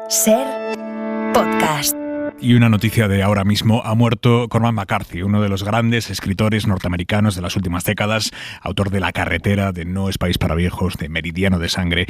Ser podcast. Y una noticia de ahora mismo: ha muerto Cormac McCarthy, uno de los grandes escritores norteamericanos de las últimas décadas, autor de La carretera, de No es país para viejos, de Meridiano de sangre.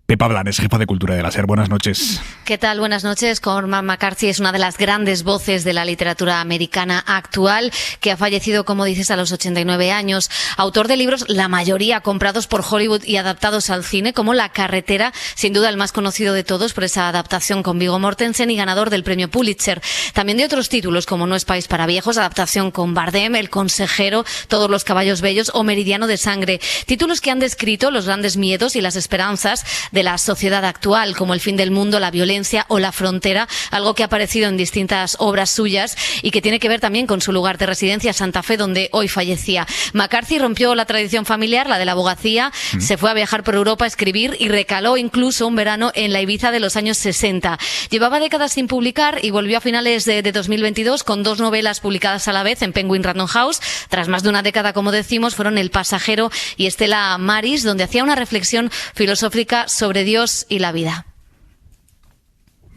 Pepa Blanes, jefa de cultura de la SER. Buenas noches. ¿Qué tal? Buenas noches. Cormac McCarthy es una de las grandes voces de la literatura americana actual, que ha fallecido, como dices, a los 89 años. Autor de libros, la mayoría comprados por Hollywood y adaptados al cine, como La carretera, sin duda el más conocido de todos por esa adaptación con Viggo Mortensen y ganador del premio Pulitzer. También de otros títulos como No es país para viejos, adaptación con Bardem, El consejero, Todos los caballos bellos o Meridiano de sangre. Títulos que han descrito los grandes miedos y las esperanzas de la sociedad actual, como el fin del mundo, la violencia o la frontera, algo que ha aparecido en distintas obras suyas y que tiene que ver también con su lugar de residencia, Santa Fe, donde hoy fallecía. McCarthy rompió la tradición familiar, la de la abogacía, se fue a viajar por Europa a escribir y recaló incluso un verano en la Ibiza de los años 60. Llevaba décadas sin publicar y volvió a finales de 2022 con 2 novelas publicadas a la vez en Penguin Random House. Tras más de una década, como decimos, fueron El pasajero y Stella Maris, donde hacía una reflexión filosófica sobre Dios y la vida.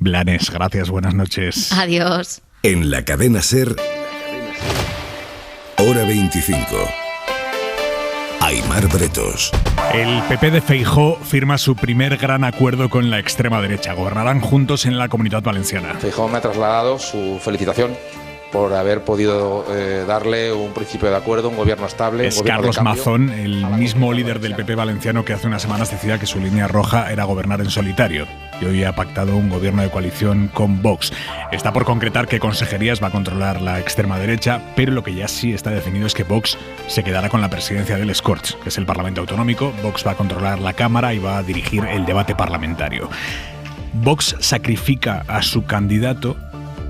Blanes, gracias, buenas noches. Adiós. En la cadena SER, Hora 25. Aimar Bretos. El PP de Feijóo firma su primer gran acuerdo con la extrema derecha. Gobernarán juntos en la Comunidad Valenciana. Feijóo me ha trasladado su felicitación por haber podido darle un principio de acuerdo, un gobierno estable. Es Carlos Mazón, el mismo líder del PP valenciano que hace unas semanas decía que su línea roja era gobernar en solitario. Y hoy ha pactado un gobierno de coalición con Vox. Está por concretar qué consejerías va a controlar la extrema derecha, pero lo que ya sí está definido es que Vox se quedará con la presidencia del Corts, que es el Parlamento Autonómico. Vox va a controlar la Cámara y va a dirigir el debate parlamentario. Vox sacrifica a su candidato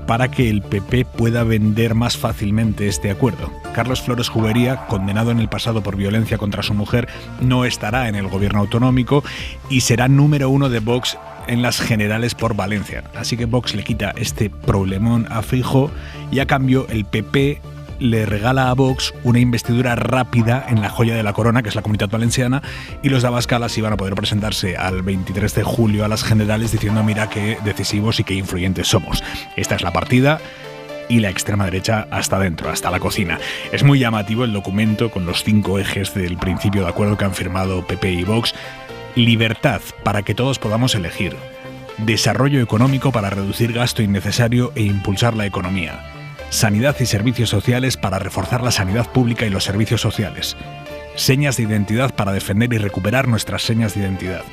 para que el PP pueda vender más fácilmente este acuerdo. Carlos Flores Jubería, condenado en el pasado por violencia contra su mujer, no estará en el gobierno autonómico y será número 1 de Vox en las generales por Valencia. Así que Vox le quita este problemón a Feijóo y a cambio el PP le regala a Vox una investidura rápida en la joya de la corona, que es la Comunidad Valenciana, y los de Abascal así van a poder presentarse al 23 de julio a las generales diciendo: mira qué decisivos y qué influyentes somos. Esta es la partida y la extrema derecha hasta dentro, hasta la cocina. Es muy llamativo el documento con los 5 ejes del principio de acuerdo que han firmado PP y Vox. Libertad para que todos podamos elegir. Desarrollo económico para reducir gasto innecesario e impulsar la economía. Sanidad y servicios sociales para reforzar la sanidad pública y los servicios sociales. Señas de identidad para defender y recuperar nuestras señas de identidad.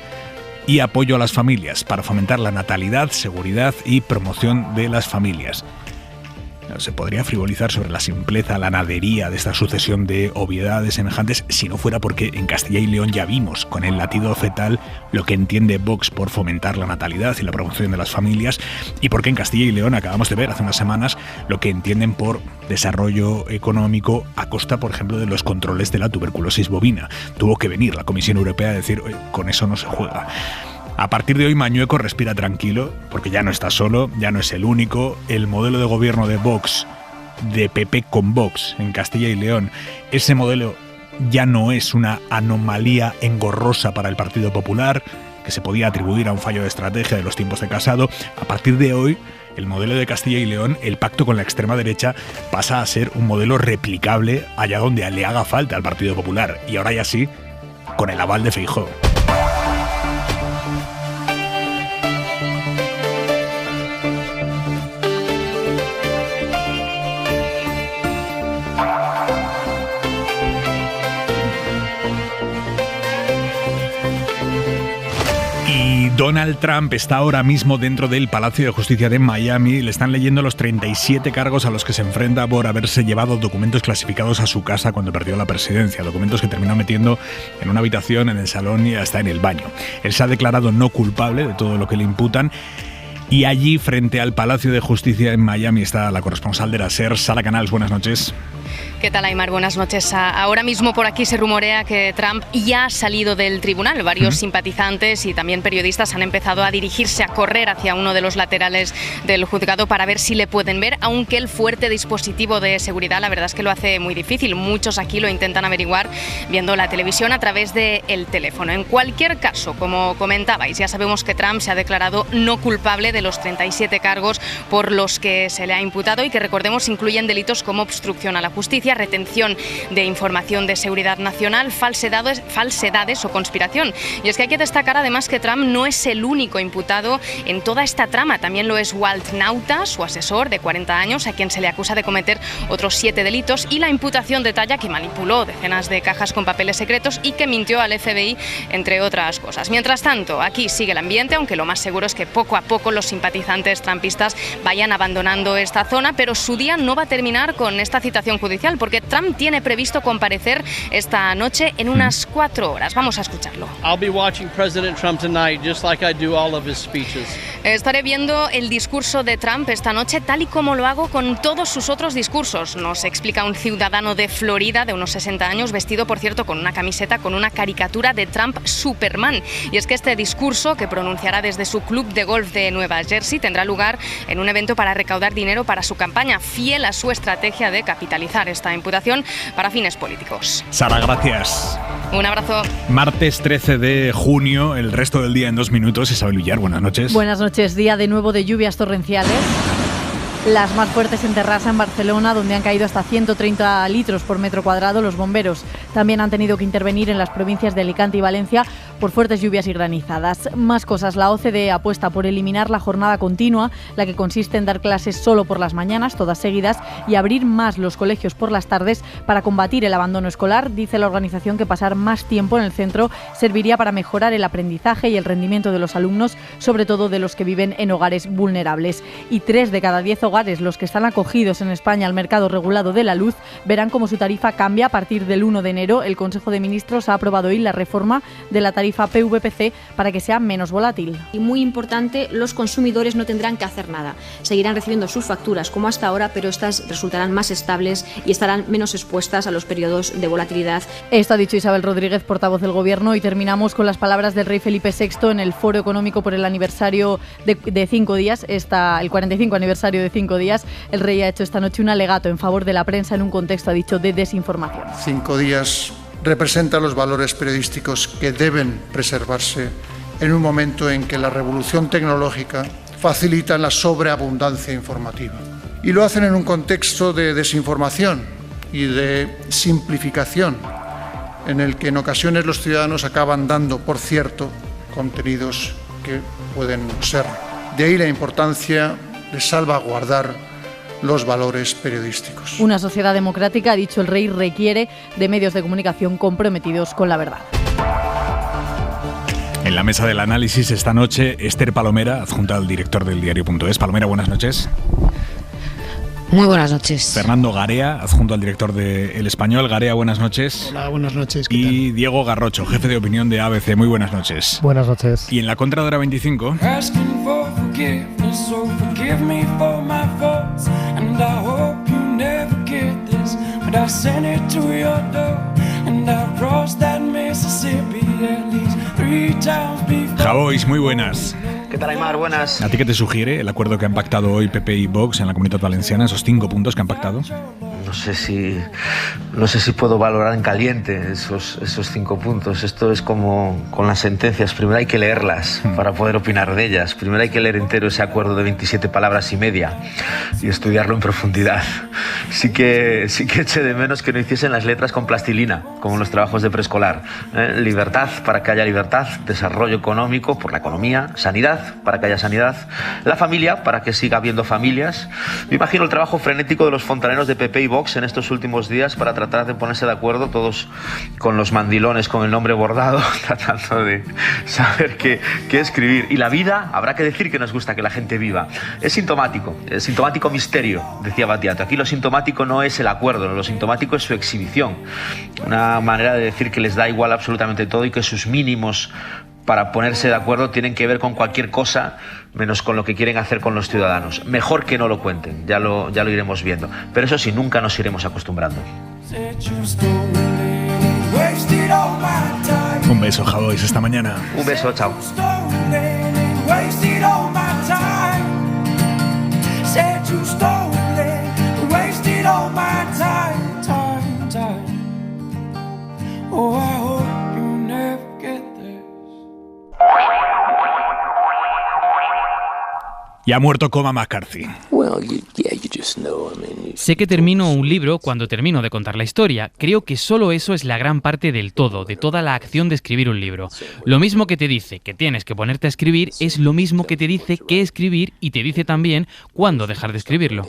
Y apoyo a las familias para fomentar la natalidad, seguridad y promoción de las familias. Se podría frivolizar sobre la simpleza, la nadería de esta sucesión de obviedades semejantes si no fuera porque en Castilla y León ya vimos con el latido fetal lo que entiende Vox por fomentar la natalidad y la promoción de las familias, y porque en Castilla y León acabamos de ver hace unas semanas lo que entienden por desarrollo económico a costa, por ejemplo, de los controles de la tuberculosis bovina. Tuvo que venir la Comisión Europea a decir: con eso no se juega. A partir de hoy Mañueco respira tranquilo, porque ya no está solo, ya no es el único. El modelo de gobierno de Vox, de PP con Vox en Castilla y León, ese modelo ya no es una anomalía engorrosa para el Partido Popular, que se podía atribuir a un fallo de estrategia de los tiempos de Casado. A partir de hoy, el modelo de Castilla y León, el pacto con la extrema derecha, pasa a ser un modelo replicable allá donde le haga falta al Partido Popular. Y ahora ya sí, con el aval de Feijóo. Donald Trump está ahora mismo dentro del Palacio de Justicia de Miami. Le están leyendo los 37 cargos a los que se enfrenta por haberse llevado documentos clasificados a su casa cuando perdió la presidencia. Documentos que terminó metiendo en una habitación, en el salón y hasta en el baño. Él se ha declarado no culpable de todo lo que le imputan. Y allí, frente al Palacio de Justicia en Miami, está la corresponsal de la SER, Sara Canals. Buenas noches. ¿Qué tal, Aimar? Buenas noches. Ahora mismo por aquí se rumorea que Trump ya ha salido del tribunal. Varios simpatizantes y también periodistas han empezado a dirigirse, a correr hacia uno de los laterales del juzgado para ver si le pueden ver, aunque el fuerte dispositivo de seguridad la verdad es que lo hace muy difícil. Muchos aquí lo intentan averiguar viendo la televisión a través del teléfono. En cualquier caso, como comentabais, ya sabemos que Trump se ha declarado no culpable de los 37 cargos por los que se le ha imputado y que, recordemos, incluyen delitos como obstrucción a la justicia, retención de información de seguridad nacional, falsedades o conspiración. Y es que hay que destacar además que Trump no es el único imputado en toda esta trama. También lo es Walt Nauta, su asesor de 40 años, a quien se le acusa de cometer otros 7 delitos, y la imputación detalla que manipuló decenas de cajas con papeles secretos y que mintió al FBI, entre otras cosas. Mientras tanto, aquí sigue el ambiente, aunque lo más seguro es que poco a poco los simpatizantes trumpistas vayan abandonando esta zona, pero su día no va a terminar con esta citación judicial, porque Trump tiene previsto comparecer esta noche en unas 4 horas. Vamos a escucharlo. Estaré viendo el discurso de Trump esta noche tal y como lo hago con todos sus otros discursos, nos explica un ciudadano de Florida de unos 60 años, vestido, por cierto, con una camiseta con una caricatura de Trump Superman. Y es que este discurso, que pronunciará desde su club de golf de Nueva Jersey, tendrá lugar en un evento para recaudar dinero para su campaña, fiel a su estrategia de capitalizar esta imputación para fines políticos. Sara, gracias. Un abrazo. Martes 13 de junio, el resto del día en 2 minutos. Isabel Villar, buenas noches. Buenas noches. Día de nuevo de lluvias torrenciales. Las más fuertes en Terrassa, en Barcelona, donde han caído hasta 130 litros por metro cuadrado. Los bomberos también han tenido que intervenir en las provincias de Alicante y Valencia por fuertes lluvias y granizadas. Más cosas. La OCDE apuesta por eliminar la jornada continua, la que consiste en dar clases solo por las mañanas, todas seguidas, y abrir más los colegios por las tardes para combatir el abandono escolar. Dice la organización que pasar más tiempo en el centro serviría para mejorar el aprendizaje y el rendimiento de los alumnos, sobre todo de los que viven en hogares vulnerables. Y 3 de cada 10 hogares, los que están acogidos en España al mercado regulado de la luz, verán cómo su tarifa cambia a partir del 1 de enero. El Consejo de Ministros ha aprobado hoy la reforma de la tarifa PVPC para que sea menos volátil. Y muy importante, los consumidores no tendrán que hacer nada. Seguirán recibiendo sus facturas como hasta ahora, pero estas resultarán más estables y estarán menos expuestas a los periodos de volatilidad. Esto ha dicho Isabel Rodríguez, portavoz del Gobierno, y terminamos con las palabras del rey Felipe VI en el Foro Económico por el aniversario de 5 días, el 45 aniversario de 5 días. El rey ha hecho esta noche un alegato en favor de la prensa en un contexto, ha dicho, de desinformación. 5 días representa los valores periodísticos que deben preservarse en un momento en que la revolución tecnológica facilita la sobreabundancia informativa. Y lo hacen en un contexto de desinformación y de simplificación, en el que en ocasiones los ciudadanos acaban dando por cierto contenidos que pueden ser. De ahí la importancia de salvaguardar los valores periodísticos. Una sociedad democrática, ha dicho el rey, requiere de medios de comunicación comprometidos con la verdad. En la mesa del análisis esta noche, Esther Palomera, adjunta al director del diario.es. Palomera, buenas noches. Muy buenas noches. Fernando Garea, adjunto al director de El Español. Garea, buenas noches. Hola, buenas noches. Y Diego Garrocho, jefe de opinión de ABC. Muy buenas noches. Buenas noches. Y en la contra de hora 25... Javois, muy buenas. ¿Qué tal, Aimar? Buenas. ¿A ti qué te sugiere el acuerdo que han pactado hoy PP y Vox en la Comunidad Valenciana, esos 5 puntos que han pactado? No sé si puedo valorar en caliente esos 5 puntos. Esto es como con las sentencias. Primero hay que leerlas para poder opinar de ellas. Primero hay que leer entero ese acuerdo de 27 palabras y media y estudiarlo en profundidad. Sí que eché de menos que no hiciesen las letras con plastilina, como en los trabajos de preescolar. Libertad para que haya libertad, desarrollo económico por la economía, sanidad para que haya sanidad, la familia para que siga habiendo familias. Me imagino el trabajo frenético de los fontaneros de PP y Vox en estos últimos días para tratar de ponerse de acuerdo, todos con los mandilones con el nombre bordado, tratando de saber qué escribir. Y la vida, habrá que decir que nos gusta que la gente viva. Es sintomático misterio, decía Battiato. Aquí lo sintomático no es el acuerdo, lo sintomático es su exhibición. Una manera de decir que les da igual absolutamente todo y que sus mínimos para ponerse de acuerdo tienen que ver con cualquier cosa menos con lo que quieren hacer con los ciudadanos. Mejor que no lo cuenten, ya lo iremos viendo. Pero eso sí, nunca nos iremos acostumbrando. Un beso, Javois, esta mañana. Un beso, chao. Y ha muerto Cormac McCarthy. Sé que termino un libro cuando termino de contar la historia. Creo que solo eso es la gran parte del todo, de toda la acción de escribir un libro. Lo mismo que te dice que tienes que ponerte a escribir es lo mismo que te dice qué escribir y te dice también cuándo dejar de escribirlo.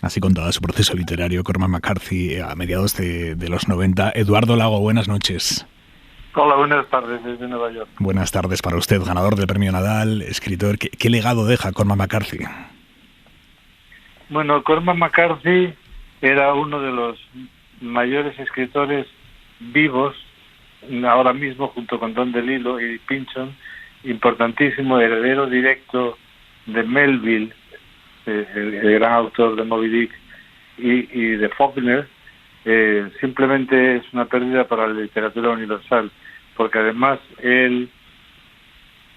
Así contaba su proceso literario Cormac McCarthy a mediados de los 90. Eduardo Lago, buenas noches. Hola, buenas tardes desde Nueva York. Buenas tardes para usted, ganador del Premio Nadal, escritor. ¿Qué legado deja Cormac McCarthy? Bueno, Cormac McCarthy era uno de los mayores escritores vivos, ahora mismo junto con Don DeLillo y Pynchon, importantísimo, heredero directo de Melville, el gran autor de Moby Dick, y de Faulkner. Simplemente es una pérdida para la literatura universal, porque además él,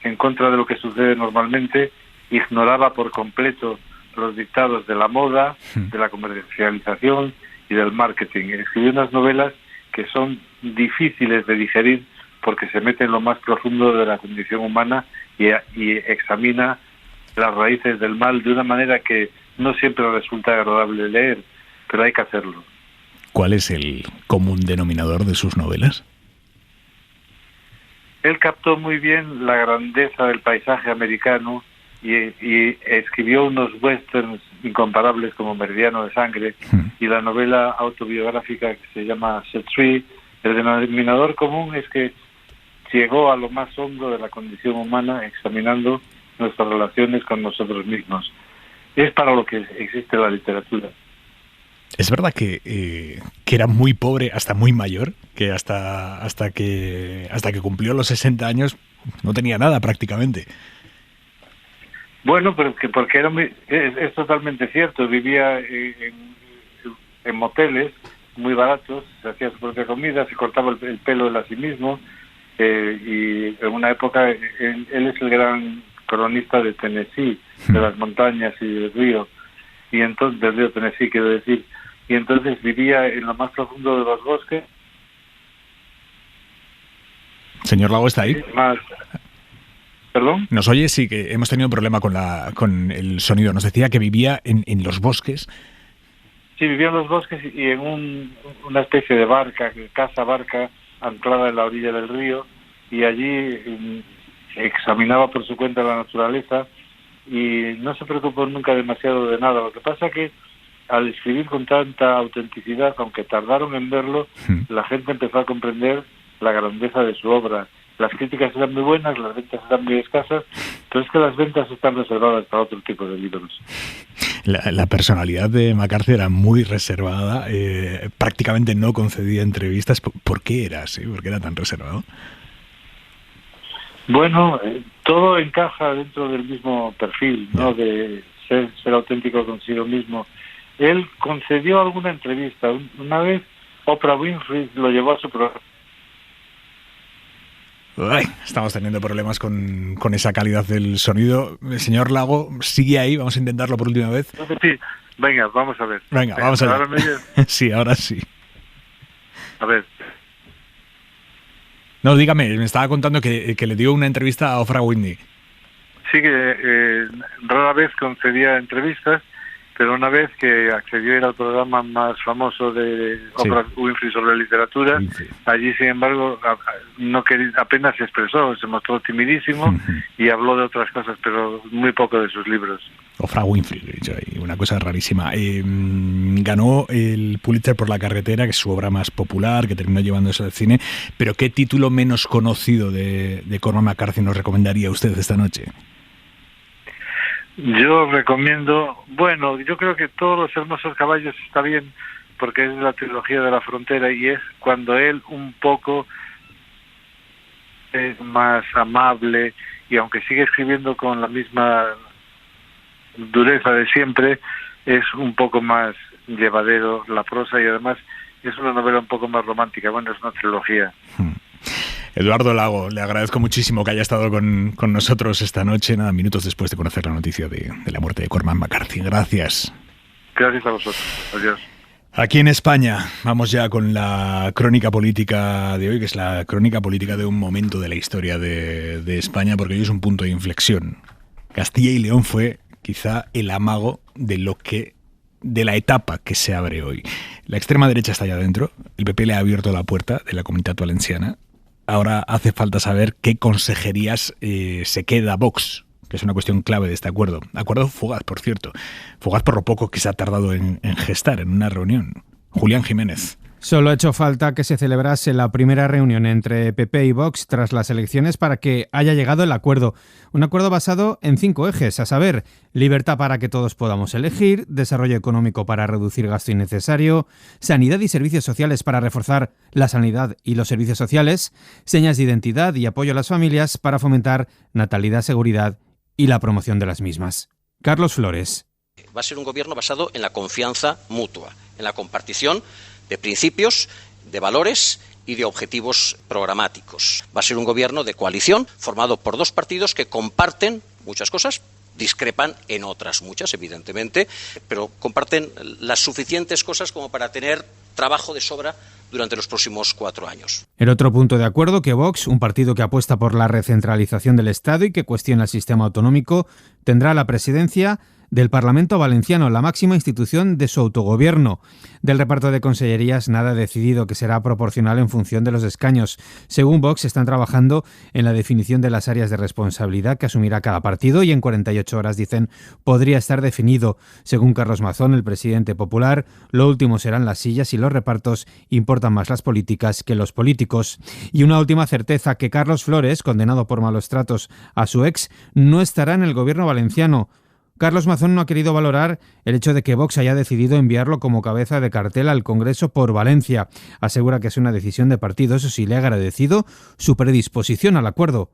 en contra de lo que sucede normalmente, ignoraba por completo los dictados de la moda, de la comercialización y del marketing. Escribió unas novelas que son difíciles de digerir porque se mete en lo más profundo de la condición humana y examina las raíces del mal de una manera que no siempre resulta agradable leer, pero hay que hacerlo. ¿Cuál es el común denominador de sus novelas? Él captó muy bien la grandeza del paisaje americano y escribió unos westerns incomparables como Meridiano de Sangre y la novela autobiográfica que se llama Set Free. El denominador común es que llegó a lo más hondo de la condición humana examinando nuestras relaciones con nosotros mismos. Es para lo que existe la literatura. ¿Es verdad que era muy pobre hasta muy mayor? Que hasta que cumplió los 60 años no tenía nada prácticamente. Bueno, pero porque es totalmente cierto. Vivía en moteles muy baratos, se hacía su propia comida, se cortaba el pelo él a sí mismo, y en una época él es el gran cronista de Tennessee, de las montañas y del río Tennessee, quiero decir. Y entonces vivía en lo más profundo de los bosques. Señor Lago, ¿está ahí? ¿Perdón? ¿Nos oye? Sí, que hemos tenido un problema con el sonido. Nos decía que vivía en los bosques. Sí, vivía en los bosques y en una especie de casa barca anclada en la orilla del río, y allí examinaba por su cuenta la naturaleza y no se preocupó nunca demasiado de nada. Lo que pasa que al escribir con tanta autenticidad, aunque tardaron en verlo, la gente empezó a comprender la grandeza de su obra. Las críticas eran muy buenas, las ventas eran muy escasas, pero es que las ventas están reservadas para otro tipo de libros. La personalidad de McCarthy era muy reservada, prácticamente no concedía entrevistas. ¿Por qué era así? ¿Por qué era tan reservado? Bueno, todo encaja dentro del mismo perfil, ¿no? De ser auténtico consigo mismo. Él concedió alguna entrevista. Una vez Oprah Winfrey lo llevó a su programa. Estamos teniendo problemas con esa calidad del sonido. Señor Lago, sigue ahí, vamos a intentarlo por última vez. Sí, venga, vamos a ver. Venga, vamos a ver. Sí, ahora sí. A ver. No, dígame, me estaba contando que le dio una entrevista a Oprah Winfrey. Sí, que rara vez concedía entrevistas, pero una vez que accedió a ir al programa más famoso de Oprah Winfrey sobre literatura, allí, sin embargo, apenas se expresó, se mostró timidísimo y habló de otras cosas, pero muy poco de sus libros. Oprah Winfrey, una cosa rarísima. Ganó el Pulitzer por La carretera, que es su obra más popular, que terminó llevándose al cine, pero ¿qué título menos conocido de Cormac McCarthy nos recomendaría usted esta noche? Yo recomiendo, yo creo que Todos los hermosos caballos está bien, porque es la trilogía de la frontera y es cuando él un poco es más amable, y aunque sigue escribiendo con la misma dureza de siempre, es un poco más llevadero la prosa, y además es una novela un poco más romántica. Bueno, es una trilogía. Eduardo Lago, le agradezco muchísimo que haya estado con nosotros esta noche, minutos después de conocer la noticia de la muerte de Cormac McCarthy. Gracias. Gracias a vosotros. Adiós. Aquí en España, vamos ya con la crónica política de hoy, que es la crónica política de un momento de la historia de España, porque hoy es un punto de inflexión. Castilla y León fue quizá el amago de la etapa que se abre hoy. La extrema derecha está allá adentro, el PP le ha abierto la puerta de la Comunitat Valenciana. Ahora hace falta saber qué consejerías se queda Vox, que es una cuestión clave de este acuerdo. Acuerdo fugaz, por cierto. Fugaz por lo poco que se ha tardado en gestar en una reunión. Julián Jiménez. Solo ha hecho falta que se celebrase la primera reunión entre PP y Vox tras las elecciones para que haya llegado el acuerdo. Un acuerdo basado en 5 ejes, a saber, libertad para que todos podamos elegir, desarrollo económico para reducir gasto innecesario, sanidad y servicios sociales para reforzar la sanidad y los servicios sociales, señas de identidad y apoyo a las familias para fomentar natalidad, seguridad y la promoción de las mismas. Carlos Flores. Va a ser un gobierno basado en la confianza mutua, en la compartición de principios, de valores y de objetivos programáticos. Va a ser un gobierno de coalición formado por 2 partidos que comparten muchas cosas, discrepan en otras muchas, evidentemente, pero comparten las suficientes cosas como para tener trabajo de sobra durante los próximos 4 años. El otro punto de acuerdo, que Vox, un partido que apuesta por la recentralización del Estado y que cuestiona el sistema autonómico, tendrá la presidencia del Parlamento Valenciano, la máxima institución de su autogobierno. Del reparto de consellerías nada decidido, que será proporcional en función de los escaños. Según Vox, están trabajando en la definición de las áreas de responsabilidad que asumirá cada partido y en 48 horas, dicen, podría estar definido. Según Carlos Mazón, el presidente popular, lo último serán las sillas y los repartos, importan más las políticas que los políticos. Y una última certeza, que Carlos Flores, condenado por malos tratos a su ex, no estará en el gobierno valenciano. Carlos Mazón no ha querido valorar el hecho de que Vox haya decidido enviarlo como cabeza de cartel al Congreso por Valencia. Asegura que es una decisión de partido, eso sí, le ha agradecido su predisposición al acuerdo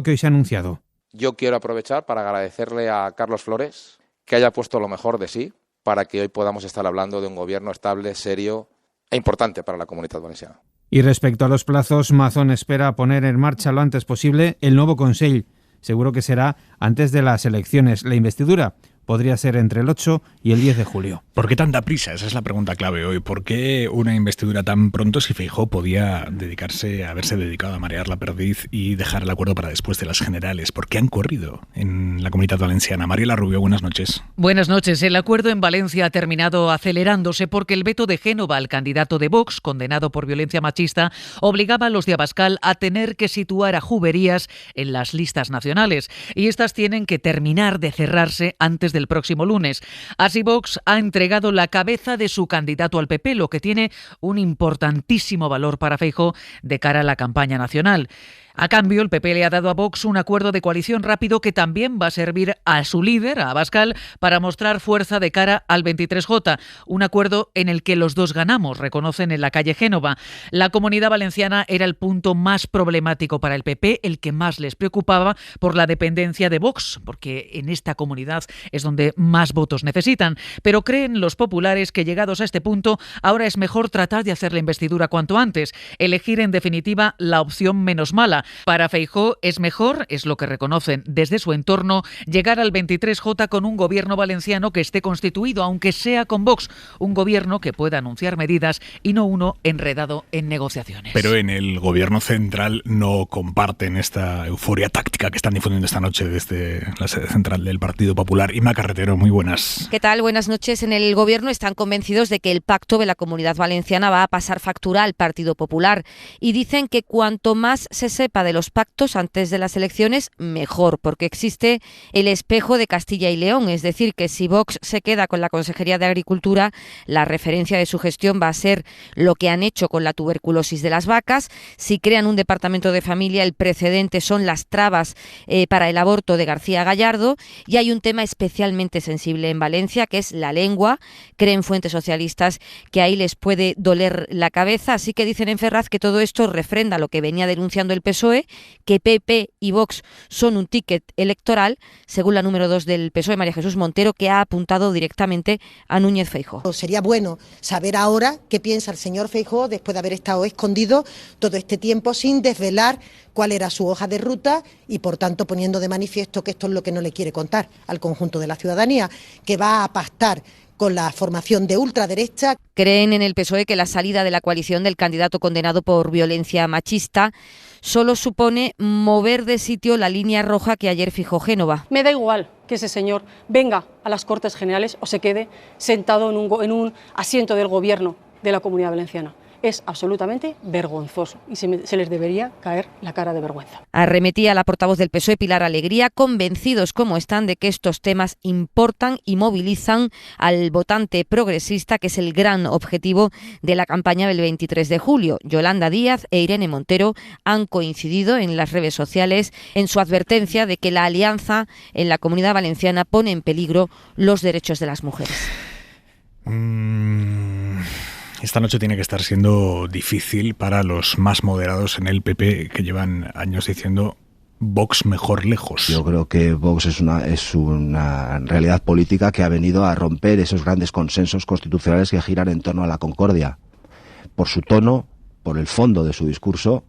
que hoy se ha anunciado. Yo quiero aprovechar para agradecerle a Carlos Flores que haya puesto lo mejor de sí para que hoy podamos estar hablando de un gobierno estable, serio e importante para la Comunitat Valenciana. Y respecto a los plazos, Mazón espera poner en marcha lo antes posible el nuevo Consell. Seguro que será antes de las elecciones. La investidura podría ser entre el 8 y el 10 de julio. ¿Por qué tanta prisa? Esa es la pregunta clave hoy. ¿Por qué una investidura tan pronto si Feijóo podía haberse dedicado a marear la perdiz y dejar el acuerdo para después de las generales? ¿Por qué han corrido en la Comunitat Valenciana? Mariela Rubio, buenas noches. Buenas noches. El acuerdo en Valencia ha terminado acelerándose porque el veto de Génova, el candidato de Vox, condenado por violencia machista, obligaba a los de Abascal a tener que situar a Juberías en las listas nacionales. Y estas tienen que terminar de cerrarse antes del próximo lunes. Así Vox ha entregado la cabeza de su candidato al PP, lo que tiene un importantísimo valor para Feijóo de cara a la campaña nacional. A cambio, el PP le ha dado a Vox un acuerdo de coalición rápido que también va a servir a su líder, a Abascal, para mostrar fuerza de cara al 23J. Un acuerdo en el que los dos ganamos, reconocen en la calle Génova. La Comunidad Valenciana era el punto más problemático para el PP, el que más les preocupaba por la dependencia de Vox, porque en esta comunidad es donde más votos necesitan. Pero creen los populares que llegados a este punto, ahora es mejor tratar de hacer la investidura cuanto antes, elegir en definitiva la opción menos mala. Para Feijóo es mejor, es lo que reconocen desde su entorno, llegar al 23J con un gobierno valenciano que esté constituido, aunque sea con Vox, un gobierno que pueda anunciar medidas y no uno enredado en negociaciones. Pero en el gobierno central no comparten esta euforia táctica que están difundiendo esta noche desde la sede central del Partido Popular. Inma Carretero, muy buenas. ¿Qué tal? Buenas noches. En el gobierno están convencidos de que el pacto de la Comunidad Valenciana va a pasar factura al Partido Popular y dicen que cuanto más se sepa de los pactos antes de las elecciones, mejor, porque existe el espejo de Castilla y León, es decir, que si Vox se queda con la Consejería de Agricultura, la referencia de su gestión va a ser lo que han hecho con la tuberculosis de las vacas. Si crean un departamento de familia, el precedente son las trabas para el aborto de García Gallardo, y hay un tema especialmente sensible en Valencia, que es la lengua. Creen fuentes socialistas que ahí les puede doler la cabeza, así que dicen en Ferraz que todo esto refrenda lo que venía denunciando el PSOE, PSOE, que PP y Vox son un ticket electoral, según la número 2 del PSOE, María Jesús Montero, que ha apuntado directamente a Núñez Feijóo. Sería bueno saber ahora qué piensa el señor Feijóo después de haber estado escondido todo este tiempo sin desvelar cuál era su hoja de ruta y, por tanto, poniendo de manifiesto que esto es lo que no le quiere contar al conjunto de la ciudadanía, que va a pactar con la formación de ultraderecha. Creen en el PSOE que la salida de la coalición del candidato condenado por violencia machista solo supone mover de sitio la línea roja que ayer fijó Génova. Me da igual que ese señor venga a las Cortes Generales o se quede sentado en un asiento del Gobierno de la Comunidad Valenciana. Es absolutamente vergonzoso y se les debería caer la cara de vergüenza. Arremetía la portavoz del PSOE, Pilar Alegría, convencidos como están de que estos temas importan y movilizan al votante progresista, que es el gran objetivo de la campaña del 23 de julio. Yolanda Díaz e Irene Montero han coincidido en las redes sociales en su advertencia de que la alianza en la Comunidad Valenciana pone en peligro los derechos de las mujeres. Esta noche tiene que estar siendo difícil para los más moderados en el PP, que llevan años diciendo Vox mejor lejos. Yo creo que Vox es una realidad política que ha venido a romper esos grandes consensos constitucionales que giran en torno a la concordia, por su tono, por el fondo de su discurso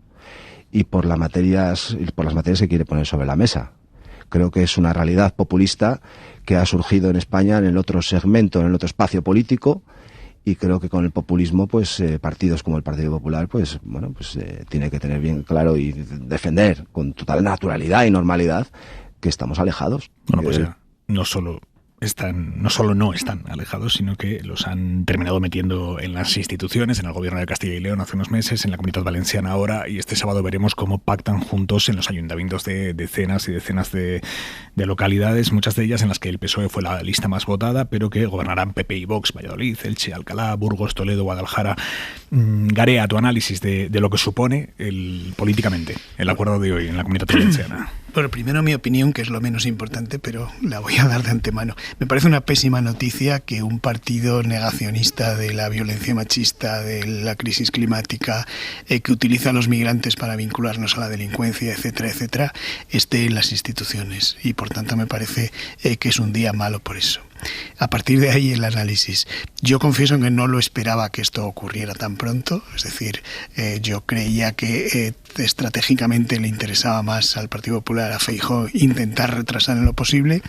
y por las materias que quiere poner sobre la mesa. Creo que es una realidad populista que ha surgido en España en el otro segmento, en el otro espacio político. Y creo que con el populismo, partidos como el Partido Popular, tiene que tener bien claro y defender con total naturalidad y normalidad que estamos alejados. Bueno, pues no solo no están alejados, sino que los han terminado metiendo en las instituciones, en el gobierno de Castilla y León hace unos meses, en la Comunidad Valenciana ahora, y este sábado veremos cómo pactan juntos en los ayuntamientos de decenas y decenas de localidades, muchas de ellas en las que el PSOE fue la lista más votada, pero que gobernarán PP y Vox, Valladolid, Elche, Alcalá, Burgos, Toledo, Guadalajara. Garea, tu análisis de lo que supone políticamente el acuerdo de hoy en la Comunidad Valenciana. Bueno, primero mi opinión, que es lo menos importante, pero la voy a dar de antemano. Me parece una pésima noticia que un partido negacionista de la violencia machista, de la crisis climática, que utiliza a los migrantes para vincularnos a la delincuencia, etcétera, etcétera, esté en las instituciones. Y por tanto me parece que es un día malo por eso. A partir de ahí el análisis. Yo confieso que no lo esperaba que esto ocurriera tan pronto, es decir, yo creía que estratégicamente le interesaba más al Partido Popular, a Feijóo, intentar retrasar en lo posible,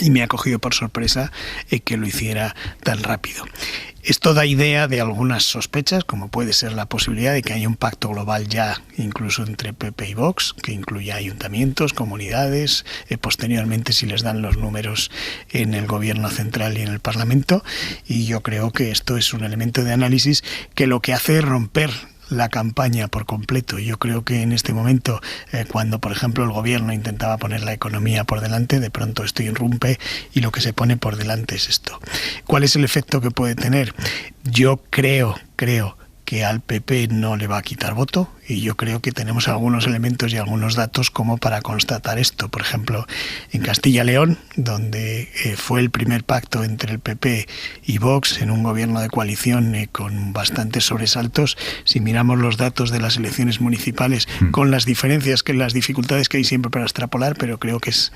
y me ha cogido por sorpresa que lo hiciera tan rápido. Esto da idea de algunas sospechas, como puede ser la posibilidad de que haya un pacto global ya, incluso entre PP y Vox, que incluya ayuntamientos, comunidades, posteriormente si les dan los números en el gobierno central y en el Parlamento, y yo creo que esto es un elemento de análisis que lo que hace es romper la campaña por completo. Yo creo que en este momento, cuando por ejemplo el gobierno intentaba poner la economía por delante, de pronto esto irrumpe y lo que se pone por delante es esto. ¿Cuál es el efecto que puede tener? Yo creo que al PP no le va a quitar voto, y yo creo que tenemos algunos elementos y algunos datos como para constatar esto. Por ejemplo, en Castilla y León, donde fue el primer pacto entre el PP y Vox en un gobierno de coalición con bastantes sobresaltos, si miramos los datos de las elecciones municipales, con las dificultades que hay siempre para extrapolar, pero creo que es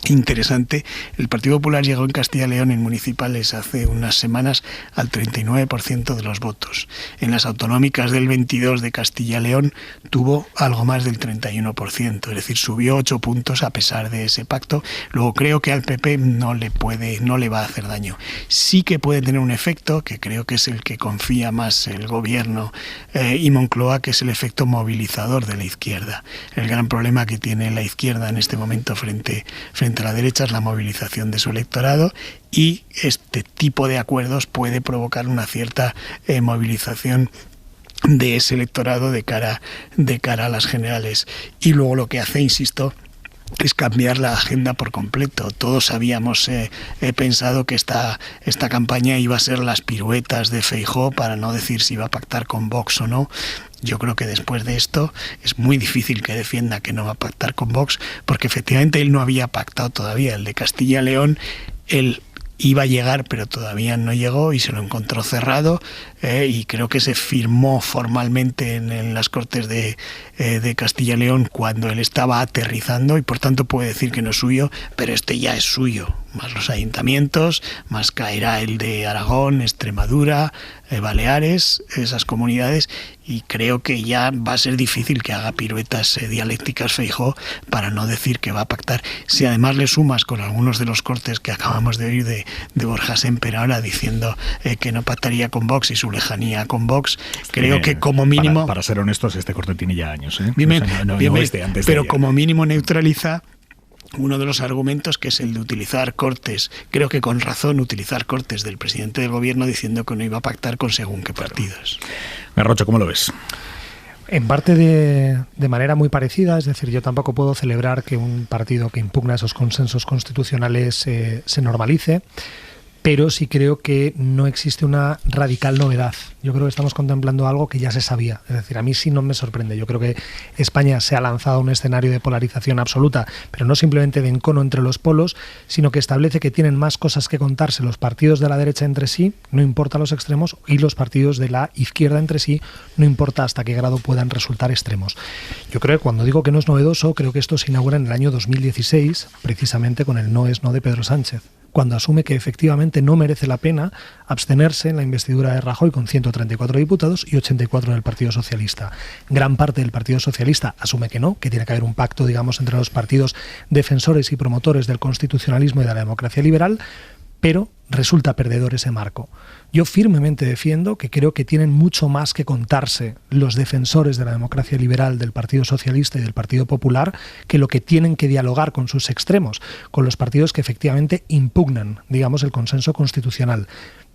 interesante, el Partido Popular llegó en Castilla y León en municipales hace unas semanas al 39% de los votos. En las autonómicas del 22 de Castilla y León tuvo algo más del 31%, es decir, subió 8 puntos a pesar de ese pacto. Luego creo que al PP no le va a hacer daño. Sí que puede tener un efecto, que creo que es el que confía más el gobierno y Moncloa, que es el efecto movilizador de la izquierda. El gran problema que tiene la izquierda en este momento frente a la derecha es la movilización de su electorado, y este tipo de acuerdos puede provocar una cierta movilización de ese electorado de cara a las generales. Y luego lo que hace, insisto, es cambiar la agenda por completo. Todos habíamos pensado que esta campaña iba a ser las piruetas de Feijóo, para no decir si iba a pactar con Vox o no. Yo creo que después de esto es muy difícil que defienda que no va a pactar con Vox, porque efectivamente él no había pactado todavía. El de Castilla y León, él iba a llegar, pero todavía no llegó y se lo encontró cerrado, y creo que se firmó formalmente en las Cortes de Castilla y León cuando él estaba aterrizando, y por tanto puede decir que no es suyo, pero este ya es suyo, más los ayuntamientos, más caerá el de Aragón, Extremadura, Baleares, esas comunidades, y creo que ya va a ser difícil que haga piruetas dialécticas Feijóo para no decir que va a pactar. Si además le sumas con algunos de los cortes que acabamos de oír de Borja Semper ahora diciendo que no pactaría con Vox y su lejanía con Vox, creo que como mínimo... Para ser honestos, este corte tiene ya años, ¿eh? Bien, o sea, no antes pero de como mínimo neutraliza uno de los argumentos, que es el de utilizar cortes, creo que con razón utilizar cortes del presidente del gobierno diciendo que no iba a pactar con según qué partidos. Garrocho, ¿cómo lo ves? En parte de manera muy parecida, es decir, yo tampoco puedo celebrar que un partido que impugna esos consensos constitucionales se normalice, pero sí creo que no existe una radical novedad. Yo creo que estamos contemplando algo que ya se sabía. Es decir, a mí sí no me sorprende. Yo creo que España se ha lanzado a un escenario de polarización absoluta, pero no simplemente de encono entre los polos, sino que establece que tienen más cosas que contarse los partidos de la derecha entre sí, no importa los extremos, y los partidos de la izquierda entre sí, no importa hasta qué grado puedan resultar extremos. Yo creo que cuando digo que no es novedoso, creo que esto se inaugura en el año 2016, precisamente con el no es no de Pedro Sánchez, cuando asume que efectivamente no merece la pena abstenerse en la investidura de Rajoy con 134 diputados y 84 del Partido Socialista. Gran parte del Partido Socialista asume que no, que tiene que haber un pacto, digamos, entre los partidos defensores y promotores del constitucionalismo y de la democracia liberal, pero resulta perdedor ese marco. Yo firmemente defiendo que creo que tienen mucho más que contarse los defensores de la democracia liberal del Partido Socialista y del Partido Popular que lo que tienen que dialogar con sus extremos, con los partidos que efectivamente impugnan, digamos, el consenso constitucional.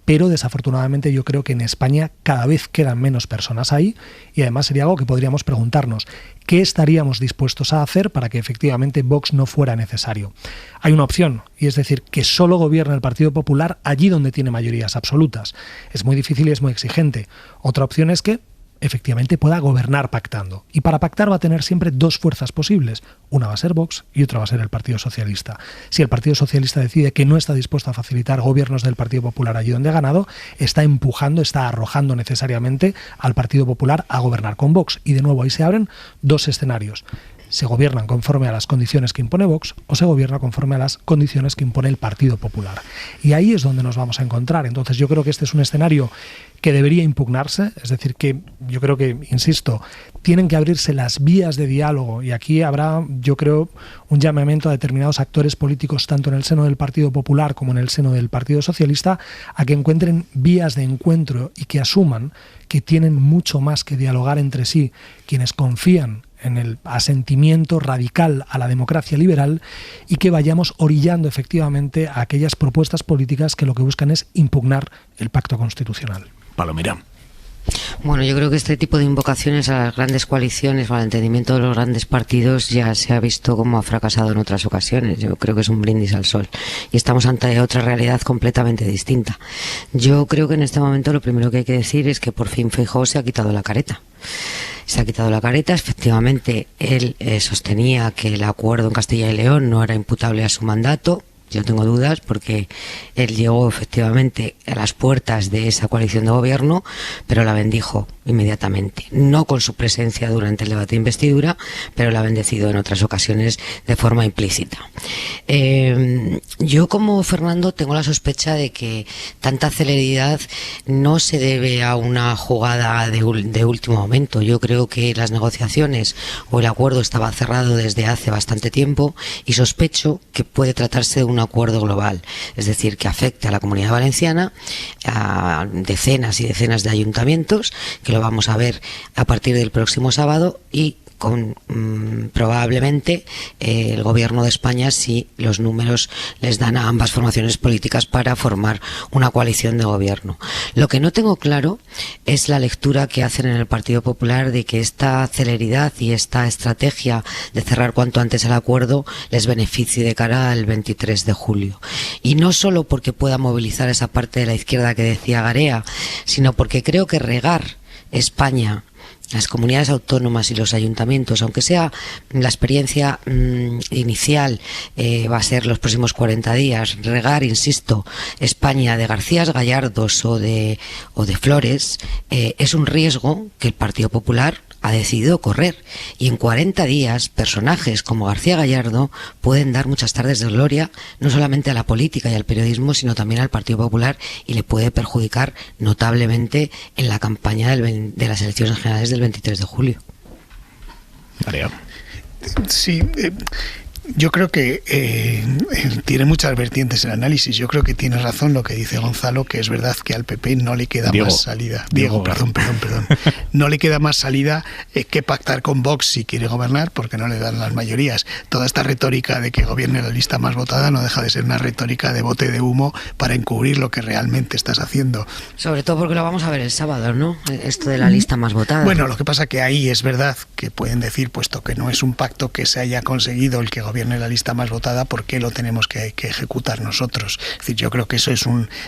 Pero desafortunadamente yo creo que en España cada vez quedan menos personas ahí, y además sería algo que podríamos preguntarnos: ¿qué estaríamos dispuestos a hacer para que efectivamente Vox no fuera necesario? Hay una opción, y es decir, que solo gobierne el Partido Popular allí donde tiene mayorías absolutas. Es muy difícil y es muy exigente. Otra opción es que efectivamente pueda gobernar pactando. Y para pactar va a tener siempre dos fuerzas posibles. Una va a ser Vox y otra va a ser el Partido Socialista. Si el Partido Socialista decide que no está dispuesto a facilitar gobiernos del Partido Popular allí donde ha ganado, está empujando, está arrojando necesariamente al Partido Popular a gobernar con Vox. Y de nuevo ahí se abren dos escenarios. Se gobiernan conforme a las condiciones que impone Vox o se gobierna conforme a las condiciones que impone el Partido Popular. Y ahí es donde nos vamos a encontrar. Entonces yo creo que este es un escenario que debería impugnarse, es decir, que yo creo que, insisto, tienen que abrirse las vías de diálogo, y aquí habrá, yo creo, un llamamiento a determinados actores políticos, tanto en el seno del Partido Popular como en el seno del Partido Socialista, a que encuentren vías de encuentro y que asuman que tienen mucho más que dialogar entre sí quienes confían en el asentimiento radical a la democracia liberal, y que vayamos orillando efectivamente a aquellas propuestas políticas que lo que buscan es impugnar el pacto constitucional. Palomira. Bueno, yo creo que este tipo de invocaciones a las grandes coaliciones o al entendimiento de los grandes partidos ya se ha visto como ha fracasado en otras ocasiones. Yo creo que es un brindis al sol y estamos ante otra realidad completamente distinta. Yo creo que en este momento lo primero que hay que decir es que por fin Feijóo se ha quitado la careta. Se ha quitado la careta. Efectivamente, él sostenía que el acuerdo en Castilla y León no era imputable a su mandato. Yo tengo dudas porque él llegó efectivamente a las puertas de esa coalición de gobierno, pero la bendijo inmediatamente. No con su presencia durante el debate de investidura, pero la ha bendecido en otras ocasiones de forma implícita. Yo, como Fernando, tengo la sospecha de que tanta celeridad no se debe a una jugada de último momento. Yo creo que las negociaciones o el acuerdo estaba cerrado desde hace bastante tiempo, y sospecho que puede tratarse de un acuerdo global, es decir, que afecte a la Comunidad Valenciana, a decenas y decenas de ayuntamientos, que lo vamos a ver a partir del próximo sábado, y con probablemente el gobierno de España, si los números les dan a ambas formaciones políticas para formar una coalición de gobierno. Lo que no tengo claro es la lectura que hacen en el Partido Popular de que esta celeridad y esta estrategia de cerrar cuanto antes el acuerdo les beneficie de cara al 23 de julio. Y no solo porque pueda movilizar esa parte de la izquierda que decía Garea, sino porque creo que regar España las comunidades autónomas y los ayuntamientos, aunque sea la experiencia inicial, va a ser los próximos 40 días, regar, insisto, España de García Gallardos o de Flores, es un riesgo que el Partido Popular ha decidido correr, y en 40 días personajes como García Gallardo pueden dar muchas tardes de gloria no solamente a la política y al periodismo, sino también al Partido Popular, y le puede perjudicar notablemente en la campaña de las elecciones generales del 23 de julio. Sí, yo creo que tiene muchas vertientes el análisis. Yo creo que tiene razón lo que dice Gonzalo, que es verdad que al PP no le queda más salida. Diego, perdón. No le queda más salida que pactar con Vox si quiere gobernar, porque no le dan las mayorías. Toda esta retórica de que gobierne la lista más votada no deja de ser una retórica de bote de humo para encubrir lo que realmente estás haciendo. Sobre todo porque lo vamos a ver el sábado, ¿no? Esto de la lista más votada. Bueno, lo que pasa que ahí es verdad que pueden decir, puesto que no es un pacto que se haya conseguido el que gobierne la lista más votada, ¿por qué lo tenemos que ejecutar nosotros? Es decir, yo creo que eso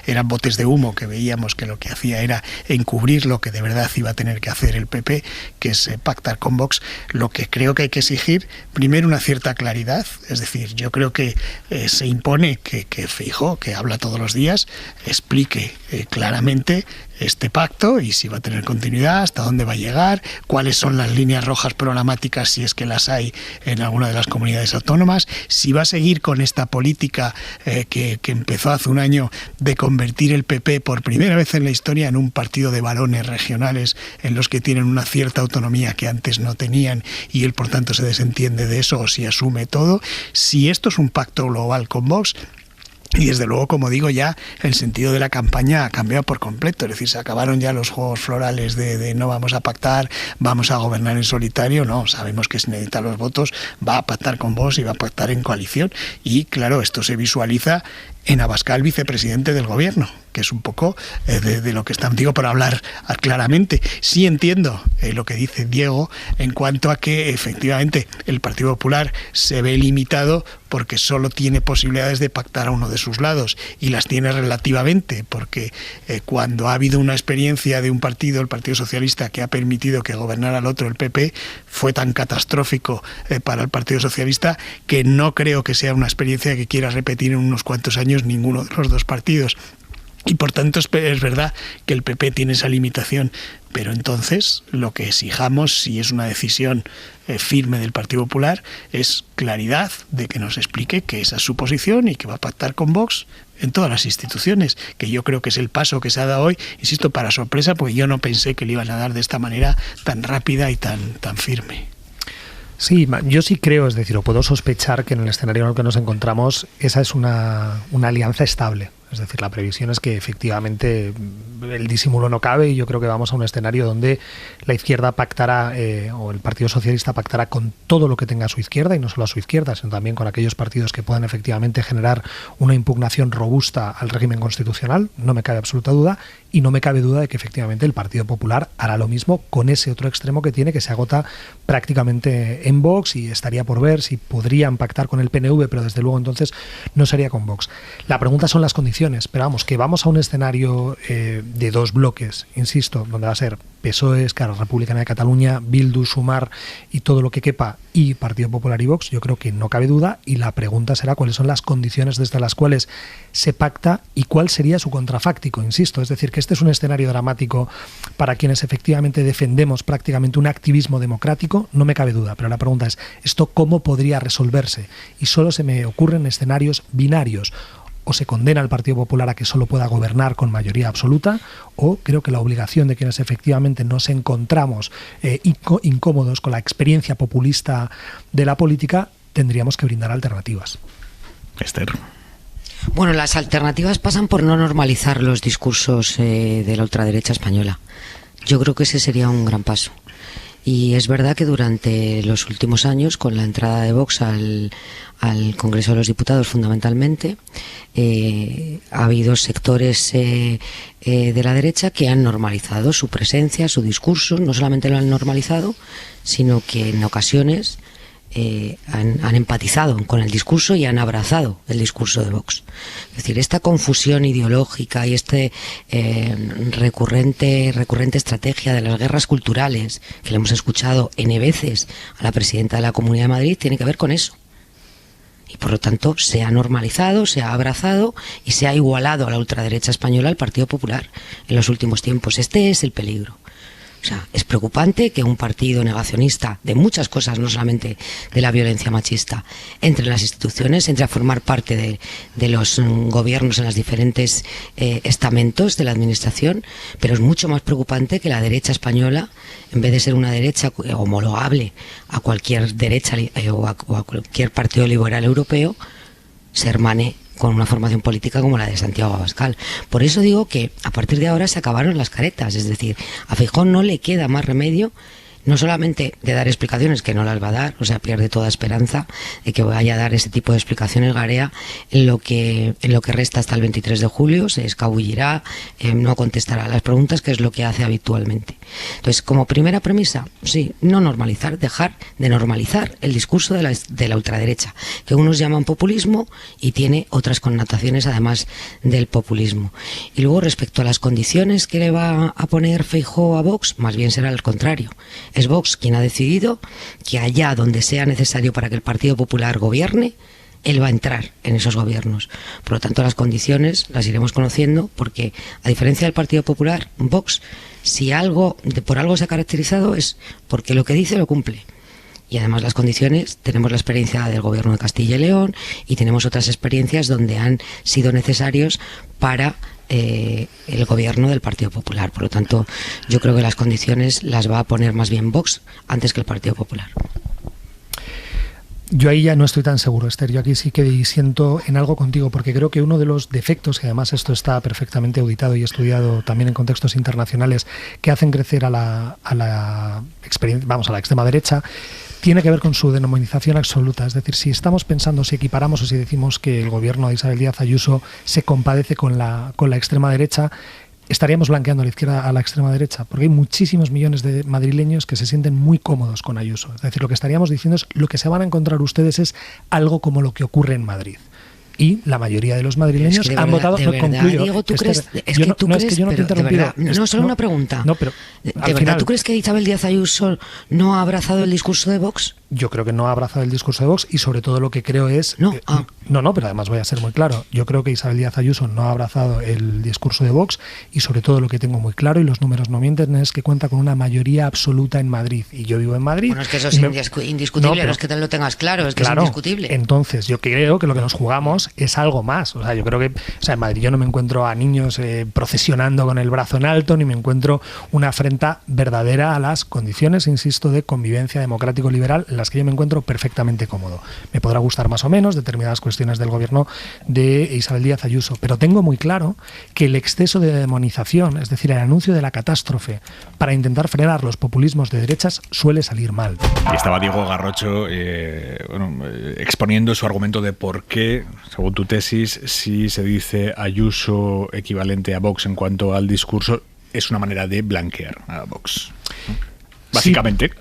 eran botes de humo, que veíamos que lo que hacía era encubrir lo que de verdad iba a tener que hacer el PP, que es pactar con Vox. Lo que creo que hay que exigir, primero, una cierta claridad, es decir, yo creo que se impone que Feijóo, que habla todos los días, explique claramente este pacto y si va a tener continuidad, hasta dónde va a llegar, cuáles son las líneas rojas programáticas, si es que las hay en alguna de las comunidades autónomas, si va a seguir con esta política que empezó hace un año de convertir el PP por primera vez en la historia en un partido de varones regionales en los que tienen una cierta autonomía que antes no tenían, y él por tanto se desentiende de eso, o si asume todo. Si esto es un pacto global con Vox, y desde luego, como digo, ya el sentido de la campaña ha cambiado por completo. Es decir, se acabaron ya los juegos florales de no vamos a pactar, vamos a gobernar en solitario. No, sabemos que si necesita los votos va a pactar con Vox y va a pactar en coalición. Y claro, esto se visualiza en Abascal, vicepresidente del gobierno, que es un poco de lo que están, digo, para hablar claramente. Sí entiendo lo que dice Diego en cuanto a que efectivamente el Partido Popular se ve limitado porque solo tiene posibilidades de pactar a uno de sus lados, y las tiene relativamente, porque cuando ha habido una experiencia de un partido, el Partido Socialista, que ha permitido que gobernara al otro, el PP, fue tan catastrófico para el Partido Socialista que no creo que sea una experiencia que quiera repetir en unos cuantos años ninguno de los dos partidos. Y por tanto es verdad que el PP tiene esa limitación, pero entonces lo que exijamos, si es una decisión firme del Partido Popular, es claridad de que nos explique que esa es su posición y que va a pactar con Vox en todas las instituciones, que yo creo que es el paso que se ha dado hoy, insisto, para sorpresa, porque yo no pensé que le iban a dar de esta manera tan rápida y tan firme. Sí, yo sí creo, es decir, o puedo sospechar que en el escenario en el que nos encontramos esa es una alianza estable. Es decir, la previsión es que efectivamente el disimulo no cabe, y yo creo que vamos a un escenario donde la izquierda pactará, o el Partido Socialista pactará con todo lo que tenga a su izquierda, y no solo a su izquierda, sino también con aquellos partidos que puedan efectivamente generar una impugnación robusta al régimen constitucional. No me cabe absoluta duda, y no me cabe duda de que efectivamente el Partido Popular hará lo mismo con ese otro extremo que tiene, que se agota prácticamente en Vox, y estaría por ver si podrían pactar con el PNV, pero desde luego entonces no sería con Vox. La pregunta son las condiciones. Pero vamos, que vamos a un escenario de dos bloques, insisto, donde va a ser PSOE, Esquerra Republicana de Cataluña, Bildu, Sumar y todo lo que quepa, y Partido Popular y Vox, yo creo que no cabe duda, y la pregunta será cuáles son las condiciones desde las cuales se pacta y cuál sería su contrafáctico, insisto. Es decir, que este es un escenario dramático para quienes efectivamente defendemos prácticamente un activismo democrático, no me cabe duda, pero la pregunta es, ¿esto cómo podría resolverse? Y solo se me ocurren escenarios binarios: o se condena al Partido Popular a que solo pueda gobernar con mayoría absoluta, o creo que la obligación de quienes efectivamente nos encontramos incómodos con la experiencia populista de la política, tendríamos que brindar alternativas. Esther. Bueno, las alternativas pasan por no normalizar los discursos de la ultraderecha española. Yo creo que ese sería un gran paso. Y es verdad que durante los últimos años, con la entrada de Vox al Congreso de los Diputados fundamentalmente, ha habido sectores de la derecha que han normalizado su presencia, su discurso. No solamente lo han normalizado, sino que en ocasiones han empatizado con el discurso y han abrazado el discurso de Vox. Es decir, esta confusión ideológica y recurrente estrategia de las guerras culturales que le hemos escuchado N veces a la presidenta de la Comunidad de Madrid tiene que ver con eso. Y por lo tanto se ha normalizado, se ha abrazado y se ha igualado a la ultraderecha española al Partido Popular en los últimos tiempos. Este es el peligro. O sea, es preocupante que un partido negacionista de muchas cosas, no solamente de la violencia machista, entre en las instituciones, entre a formar parte de los gobiernos en los diferentes estamentos de la administración, pero es mucho más preocupante que la derecha española, en vez de ser una derecha homologable a cualquier derecha o a cualquier partido liberal europeo, se hermane con una formación política como la de Santiago Abascal. Por eso digo que a partir de ahora se acabaron las caretas, es decir, a Feijóo no le queda más remedio, no solamente de dar explicaciones, que no las va a dar, o sea, pierde toda esperanza de que vaya a dar ese tipo de explicaciones Garea en lo que resta hasta el 23 de julio, se escabullirá, no contestará a las preguntas, que es lo que hace habitualmente. Entonces, como primera premisa, sí, no normalizar, dejar de normalizar el discurso de la ultraderecha, que unos llaman populismo y tiene otras connotaciones además del populismo. Y luego, respecto a las condiciones que le va a poner Feijóo a Vox, más bien será al contrario. Es Vox quien ha decidido que allá donde sea necesario para que el Partido Popular gobierne, él va a entrar en esos gobiernos. Por lo tanto, las condiciones las iremos conociendo porque, a diferencia del Partido Popular, Vox, si por algo se ha caracterizado es porque lo que dice lo cumple. Y además las condiciones, tenemos la experiencia del gobierno de Castilla y León y tenemos otras experiencias donde han sido necesarios para el gobierno del Partido Popular. Por lo tanto, yo creo que las condiciones las va a poner más bien Vox antes que el Partido Popular. Yo ahí ya no estoy tan seguro, Esther. Yo aquí sí que disiento en algo contigo, porque creo que uno de los defectos, y además esto está perfectamente auditado y estudiado también en contextos internacionales, que hacen crecer a la extrema derecha, tiene que ver con su denominación absoluta. Es decir, si estamos pensando, si equiparamos o si decimos que el gobierno de Isabel Díaz Ayuso se compadece con la extrema derecha, estaríamos blanqueando a la extrema derecha, porque hay muchísimos millones de madrileños que se sienten muy cómodos con Ayuso. Es decir, lo que estaríamos diciendo es lo que se van a encontrar ustedes es algo como lo que ocurre en Madrid. Y la mayoría de los madrileños han votado. No, concluyo. Diego, ¿tú crees? Es que tú crees. Yo no te he interrumpido. No, solo una pregunta. No, pero ¿De verdad tú crees que Isabel Díaz Ayuso no ha abrazado el discurso de Vox? Yo creo que no ha abrazado el discurso de Vox y sobre todo lo que creo es... No, pero además voy a ser muy claro. Yo creo que Isabel Díaz Ayuso no ha abrazado el discurso de Vox y sobre todo lo que tengo muy claro, y los números no mienten, es que cuenta con una mayoría absoluta en Madrid. Y yo vivo en Madrid. Bueno, es que eso es indiscutible, no es que te lo tengas claro, es que claro, es indiscutible. Entonces, yo creo que lo que nos jugamos es algo más. O sea, yo creo que en Madrid yo no me encuentro a niños procesionando con el brazo en alto, ni me encuentro una afrenta verdadera a las condiciones, insisto, de convivencia democrático-liberal en las que yo me encuentro perfectamente cómodo. Me podrá gustar más o menos determinadas cuestiones del gobierno de Isabel Díaz Ayuso, pero tengo muy claro que el exceso de demonización, es decir, el anuncio de la catástrofe para intentar frenar los populismos de derechas, suele salir mal. Y estaba Diego Garrocho exponiendo su argumento de por qué, según tu tesis, si se dice Ayuso equivalente a Vox en cuanto al discurso, es una manera de blanquear a Vox. Básicamente,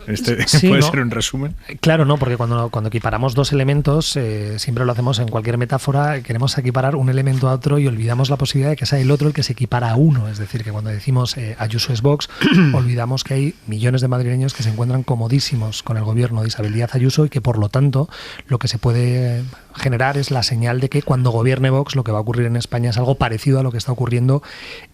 sí, puede ser un resumen. Claro, no, porque cuando equiparamos dos elementos, siempre lo hacemos en cualquier metáfora, queremos equiparar un elemento a otro y olvidamos la posibilidad de que sea el otro el que se equipara a uno. Es decir, que cuando decimos Ayuso es Vox, olvidamos que hay millones de madrileños que se encuentran comodísimos con el gobierno de Isabel Díaz Ayuso y que por lo tanto lo que se puede generar es la señal de que cuando gobierne Vox lo que va a ocurrir en España es algo parecido a lo que está ocurriendo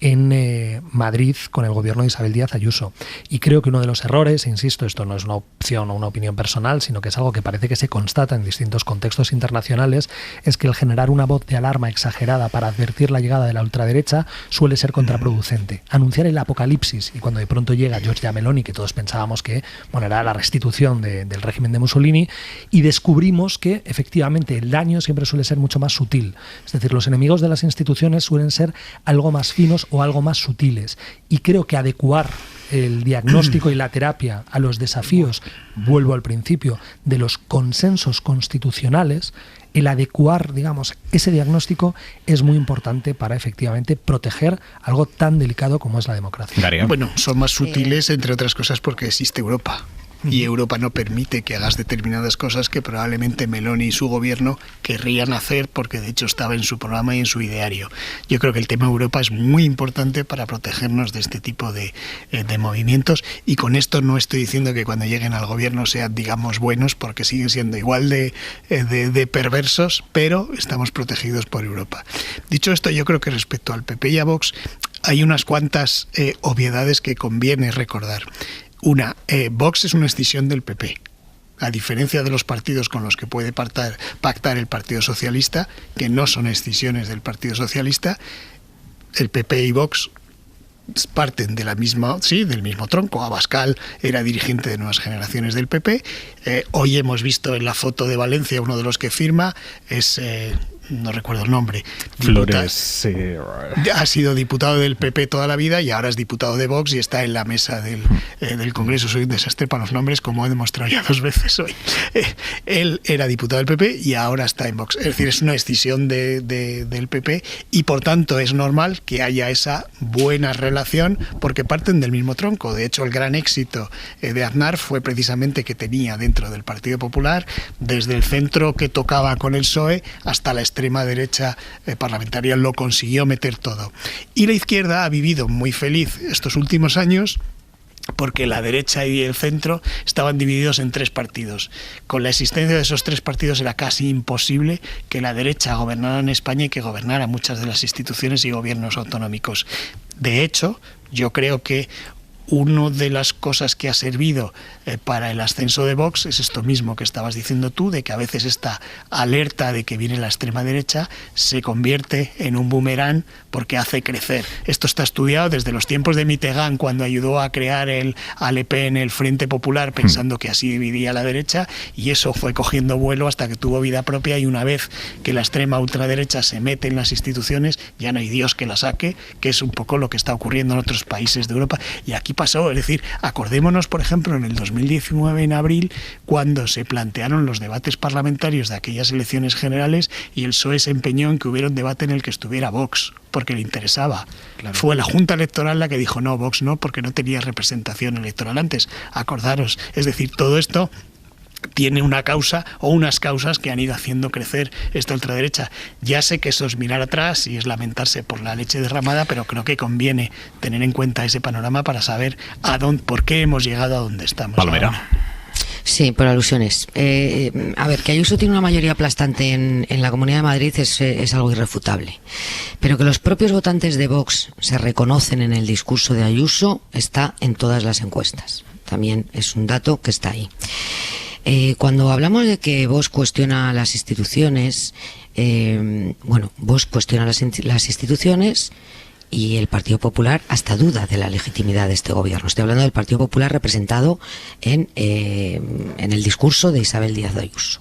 en Madrid con el gobierno de Isabel Díaz Ayuso. Y creo que uno de los errores, insisto, esto no es una opción o una opinión personal, sino que es algo que parece que se constata en distintos contextos internacionales, es que el generar una voz de alarma exagerada para advertir la llegada de la ultraderecha suele ser contraproducente. Anunciar el apocalipsis y cuando de pronto llega Giorgia Meloni, que todos pensábamos que era la restitución del régimen de Mussolini, y descubrimos que efectivamente el daño siempre suele ser mucho más sutil. Es decir, los enemigos de las instituciones suelen ser algo más finos o algo más sutiles. Y creo que adecuar el diagnóstico y la terapia a los desafíos, vuelvo al principio, de los consensos constitucionales, el adecuar, digamos, ese diagnóstico es muy importante para efectivamente proteger algo tan delicado como es la democracia. Bueno, son más sutiles, entre otras cosas, porque existe Europa. y Europa no permite que hagas determinadas cosas que probablemente Meloni y su gobierno querrían hacer porque de hecho estaba en su programa y en su ideario. Yo creo que el tema Europa es muy importante para protegernos de este tipo de movimientos, y con esto no estoy diciendo que cuando lleguen al gobierno sean, digamos, buenos, porque siguen siendo igual de perversos, pero estamos protegidos por Europa. Dicho esto, yo creo que respecto al PP y a Vox hay unas cuantas obviedades que conviene recordar. Una, Vox es una escisión del PP. A diferencia de los partidos con los que puede pactar el Partido Socialista, que no son escisiones del Partido Socialista, el PP y Vox parten de del mismo tronco. Abascal era dirigente de Nuevas Generaciones del PP. Hoy hemos visto en la foto de Valencia, uno de los que firma es... no recuerdo el nombre. Flores. Ha sido diputado del PP toda la vida y ahora es diputado de Vox y está en la mesa del Congreso. Soy un desastre para los nombres, como he demostrado ya 2 veces hoy. Él era diputado del PP y ahora está en Vox. Es decir, es una escisión del PP y por tanto es normal que haya esa buena relación porque parten del mismo tronco. De hecho, el gran éxito de Aznar fue precisamente que tenía dentro del Partido Popular, desde el centro que tocaba con el PSOE hasta la extrema derecha parlamentaria, lo consiguió meter todo. Y la izquierda ha vivido muy feliz estos últimos años porque la derecha y el centro estaban divididos en 3 partidos. Con la existencia de esos 3 partidos era casi imposible que la derecha gobernara en España y que gobernara muchas de las instituciones y gobiernos autonómicos. De hecho, yo creo que una de las cosas que ha servido para el ascenso de Vox es esto mismo que estabas diciendo tú, de que a veces esta alerta de que viene la extrema derecha se convierte en un boomerang porque hace crecer. Esto está estudiado desde los tiempos de Mitterrand, cuando ayudó a crear el ALP en el Frente Popular pensando que así dividía la derecha, y eso fue cogiendo vuelo hasta que tuvo vida propia, y una vez que la extrema ultraderecha se mete en las instituciones ya no hay Dios que la saque, que es un poco lo que está ocurriendo en otros países de Europa. Y aquí pasó, es decir, acordémonos por ejemplo en el 2019 en abril, cuando se plantearon los debates parlamentarios de aquellas elecciones generales y el PSOE se empeñó en que hubiera un debate en el que estuviera Vox porque le interesaba. Claro. Fue la Junta Electoral la que dijo no, Vox no, porque no tenía representación electoral antes, acordaros. Es decir, todo esto tiene una causa o unas causas que han ido haciendo crecer esta ultraderecha. Ya sé que eso es mirar atrás y es lamentarse por la leche derramada, pero creo que conviene tener en cuenta ese panorama para saber por qué hemos llegado a donde estamos. Palomera. Ahora. Sí, por alusiones. A ver, que Ayuso tiene una mayoría aplastante en la Comunidad de Madrid es algo irrefutable. Pero que los propios votantes de Vox se reconocen en el discurso de Ayuso está en todas las encuestas. También es un dato que está ahí. Cuando hablamos de que Vox cuestiona las instituciones, Vox cuestiona las instituciones y el Partido Popular hasta duda de la legitimidad de este gobierno. Estoy hablando del Partido Popular representado en el discurso de Isabel Díaz Ayuso.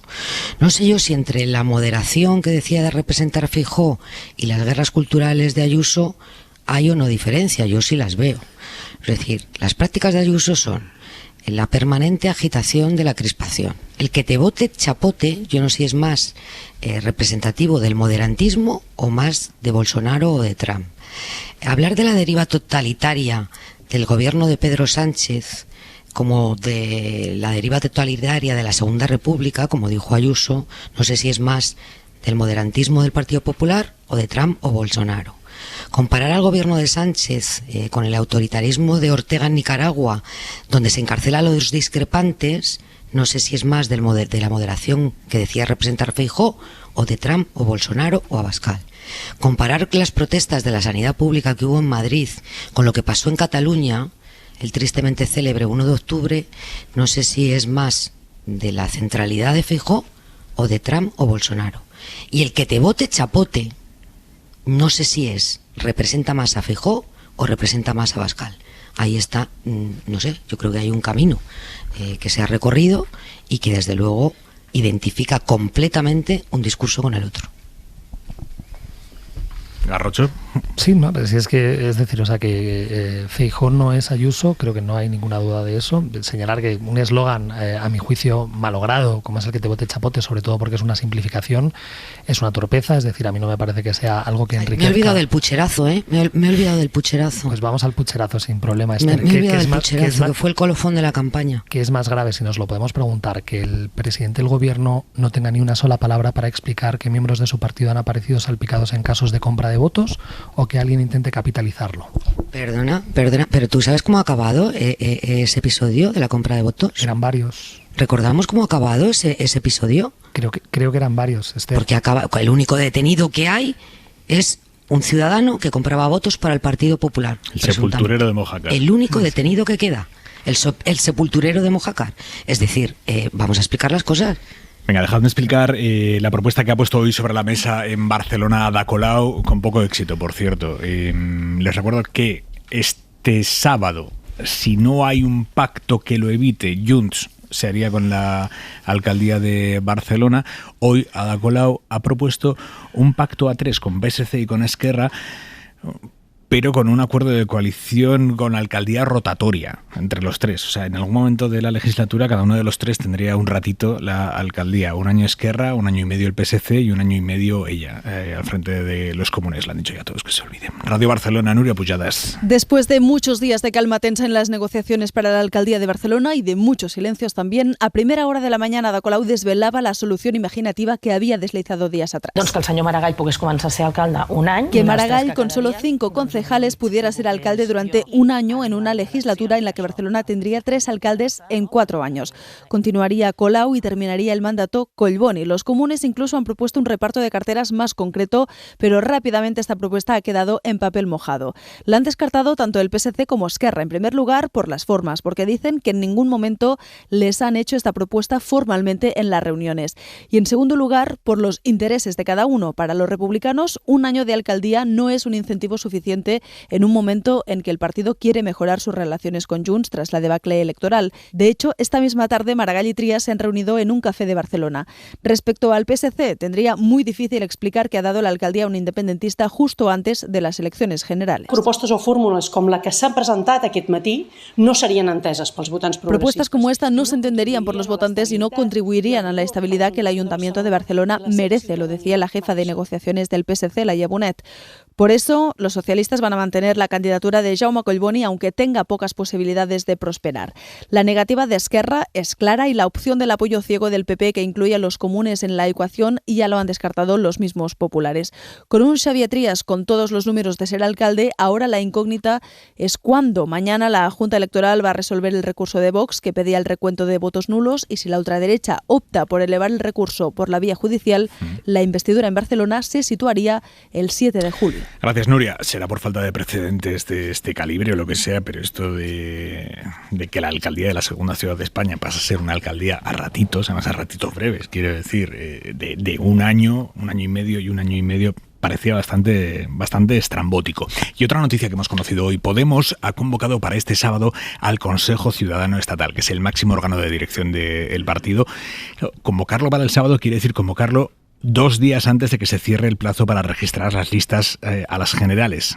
No sé yo si entre la moderación que decía de representar Feijóo y las guerras culturales de Ayuso hay o no diferencia. Yo sí las veo. Es decir, las prácticas de Ayuso son la permanente agitación de la crispación. El que te vote chapote, yo no sé si es más representativo del moderantismo o más de Bolsonaro o de Trump. Hablar de la deriva totalitaria del gobierno de Pedro Sánchez como de la deriva totalitaria de la Segunda República, como dijo Ayuso, no sé si es más del moderantismo del Partido Popular o de Trump o Bolsonaro. Comparar al gobierno de Sánchez con el autoritarismo de Ortega en Nicaragua, donde se encarcela a los discrepantes, no sé si es más de la moderación que decía representar Feijóo o de Trump o Bolsonaro o Abascal. Comparar las protestas de la sanidad pública que hubo en Madrid con lo que pasó en Cataluña, el tristemente célebre 1 de octubre, no sé si es más de la centralidad de Feijóo o de Trump o Bolsonaro. Y el que te vote chapote, no sé si representa más a Feijóo o representa más a Abascal. Ahí está, no sé, yo creo que hay un camino que se ha recorrido y que desde luego identifica completamente un discurso con el otro. Garrocho. Sí, no, pero si es que, es decir, o sea que Feijóo no es Ayuso, creo que no hay ninguna duda de eso. Señalar que un eslogan, a mi juicio, malogrado, como es el que te bote chapote, sobre todo porque es una simplificación, es una torpeza, es decir, a mí no me parece que sea algo que enriquezca. Me he olvidado del pucherazo, Me he olvidado del pucherazo. Pues vamos al pucherazo sin problema. Me he olvidado del pucherazo, que fue el colofón de la campaña. Que es más grave, si nos lo podemos preguntar, que el presidente del gobierno no tenga ni una sola palabra para explicar que miembros de su partido han aparecido salpicados en casos de compra de votos, o que alguien intente capitalizarlo. Perdona, pero ¿tú sabes cómo ha acabado ese episodio de la compra de votos? Eran varios. ¿Recordamos cómo ha acabado ese episodio? Creo que eran varios, Esther. Porque el único detenido que hay es un ciudadano que compraba votos para el Partido Popular. El sepulturero de Mojácar. El único detenido que queda. El sepulturero de Mojácar. Es decir, vamos a explicar las cosas. Venga, dejadme explicar la propuesta que ha puesto hoy sobre la mesa en Barcelona Ada Colau, con poco éxito, por cierto. Les recuerdo que este sábado, si no hay un pacto que lo evite, Junts se haría con la alcaldía de Barcelona. Hoy Ada Colau ha propuesto un pacto a 3 con PSC y con Esquerra, pero con un acuerdo de coalición con alcaldía rotatoria entre los tres. O sea, en algún momento de la legislatura cada uno de los tres tendría un ratito la alcaldía. Un año Esquerra, un año y medio el PSC y un año y medio ella, al frente de los comunes. Le han dicho ya a todos que se olviden. Radio Barcelona, Núria Pujadas. Después de muchos días de calma tensa en las negociaciones para la alcaldía de Barcelona y de muchos silencios también, a primera hora de la mañana Ada Colau desvelaba la solución imaginativa que había deslizado días atrás. Doncs que el senyor Maragall pogués començar a ser alcalde un any. Que Maragall, con solo 5 concejales, pudiera ser alcalde durante un año en una legislatura en la que Barcelona tendría 3 alcaldes en 4 años. Continuaría Colau y terminaría el mandato Collboni. Los comunes incluso han propuesto un reparto de carteras más concreto, pero rápidamente esta propuesta ha quedado en papel mojado. La han descartado tanto el PSC como Esquerra, en primer lugar por las formas, porque dicen que en ningún momento les han hecho esta propuesta formalmente en las reuniones. Y en segundo lugar, por los intereses de cada uno. Para los republicanos, un año de alcaldía no es un incentivo suficiente en un momento en que el partido quiere mejorar sus relaciones con Junts tras la debacle electoral. De hecho, esta misma tarde Maragall y Trias se han reunido en un café de Barcelona. Respecto al PSC, tendría muy difícil explicar que ha dado la alcaldía a un independentista justo antes de las elecciones generales. Propostes o fórmules com la que s'ha presentat aquest matí no serien enteses pels votants progressistes. Propuestas como esta no se entenderían por los votantes y no contribuirían a la estabilidad que el Ayuntamiento de Barcelona merece, lo decía la jefa de negociaciones del PSC, Laia Bonet. Por eso, los socialistas van a mantener la candidatura de Jaume Collboni, aunque tenga pocas posibilidades de prosperar. La negativa de Esquerra es clara y la opción del apoyo ciego del PP, que incluye a los comunes en la ecuación, ya lo han descartado los mismos populares. Con un Xavier Trias con todos los números de ser alcalde, ahora la incógnita es cuándo. Mañana la Junta Electoral va a resolver el recurso de Vox, que pedía el recuento de votos nulos, y si la ultraderecha opta por elevar el recurso por la vía judicial, la investidura en Barcelona se situaría el 7 de julio. Gracias, Núria. Será por falta de precedentes de este calibre o lo que sea, pero esto de que la alcaldía de la segunda ciudad de España pasa a ser una alcaldía a ratitos, además a ratitos breves, quiero decir, de un año y medio y un año y medio, parecía bastante estrambótico. Y otra noticia que hemos conocido hoy: Podemos ha convocado para este sábado al Consejo Ciudadano Estatal, que es el máximo órgano de dirección del partido. Convocarlo para el sábado quiere decir convocarlo 2 días antes de que se cierre el plazo para registrar las listas a las generales.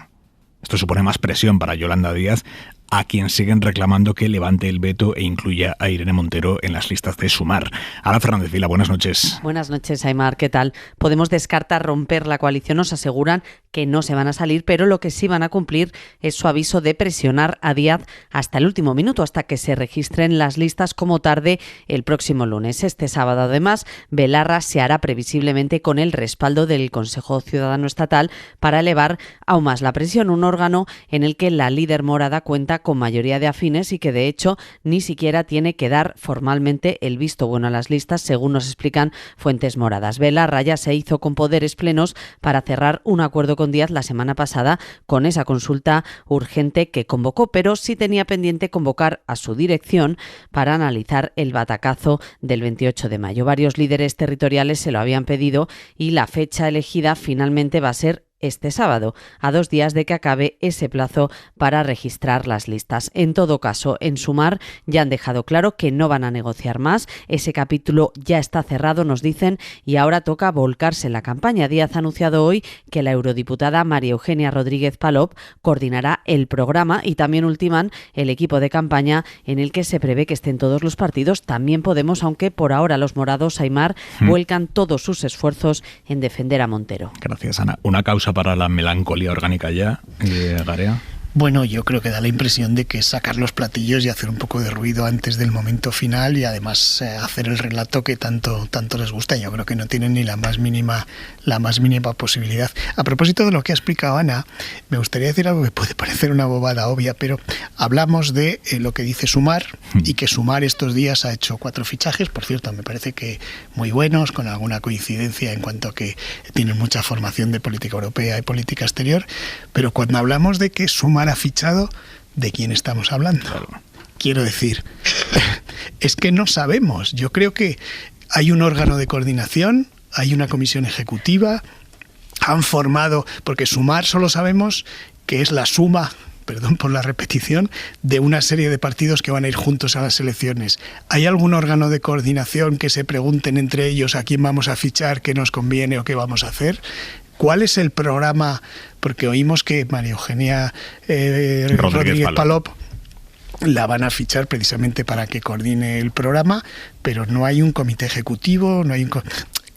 Esto supone más presión para Yolanda Díaz, a quien siguen reclamando que levante el veto e incluya a Irene Montero en las listas de Sumar. Ana Fernández Vila, buenas noches. Buenas noches, Aimar, ¿qué tal? Podemos descartar romper la coalición, nos aseguran que no se van a salir, pero lo que sí van a cumplir es su aviso de presionar a Díaz hasta el último minuto, hasta que se registren las listas como tarde el próximo lunes. Este sábado, además, Belarra se hará previsiblemente con el respaldo del Consejo Ciudadano Estatal para elevar aún más la presión, un órgano en el que la líder morada cuenta con mayoría de afines y que de hecho ni siquiera tiene que dar formalmente el visto bueno a las listas, según nos explican fuentes moradas. Belarra ya se hizo con poderes plenos para cerrar un acuerdo con Díaz la semana pasada con esa consulta urgente que convocó, pero sí tenía pendiente convocar a su dirección para analizar el batacazo del 28 de mayo. Varios líderes territoriales se lo habían pedido y la fecha elegida finalmente va a ser este sábado, a 2 días de que acabe ese plazo para registrar las listas. En todo caso, en Sumar ya han dejado claro que no van a negociar más. Ese capítulo ya está cerrado, nos dicen, y ahora toca volcarse en la campaña. Díaz ha anunciado hoy que la eurodiputada María Eugenia Rodríguez Palop coordinará el programa y también ultiman el equipo de campaña en el que se prevé que estén todos los partidos, también Podemos, aunque por ahora los morados, Aimar, vuelcan todos sus esfuerzos en defender a Montero. Gracias, Ana. ¿Una causa para la melancolía orgánica ya, Garea? Bueno, yo creo que da la impresión de que sacar los platillos y hacer un poco de ruido antes del momento final y además hacer el relato que tanto les gusta. Yo creo que no tienen ni la más mínima posibilidad. A propósito de lo que ha explicado Ana, me gustaría decir algo que puede parecer una bobada obvia, pero hablamos de lo que dice Sumar y que Sumar estos días ha hecho 4 fichajes, por cierto, me parece que muy buenos, con alguna coincidencia en cuanto a que tienen mucha formación de política europea y política exterior, pero cuando hablamos de que Sumar ha fichado, ¿de quién estamos hablando? Quiero decir, es que no sabemos. Yo creo que hay un órgano de coordinación, hay una comisión ejecutiva, han formado, porque Sumar solo sabemos que es la suma, perdón por la repetición, de una serie de partidos que van a ir juntos a las elecciones. ¿Hay algún órgano de coordinación que se pregunten entre ellos a quién vamos a fichar, qué nos conviene o qué vamos a hacer? ¿Cuál es el programa? Porque oímos que María Eugenia Rodríguez Palop la van a fichar precisamente para que coordine el programa, pero no hay un comité ejecutivo,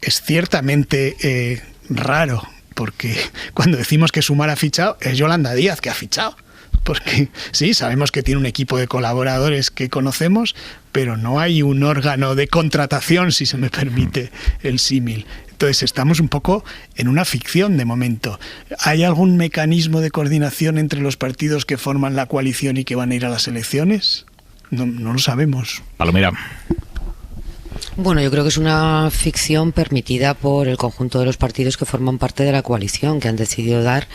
es ciertamente raro, porque cuando decimos que Sumar ha fichado, es Yolanda Díaz que ha fichado. Porque sí, sabemos que tiene un equipo de colaboradores que conocemos, pero no hay un órgano de contratación, si se me permite el símil. Entonces estamos un poco en una ficción de momento. ¿Hay algún mecanismo de coordinación entre los partidos que forman la coalición y que van a ir a las elecciones? No lo sabemos. Palomera. Bueno, yo creo que es una ficción permitida por el conjunto de los partidos que forman parte de la coalición, que han decidido dar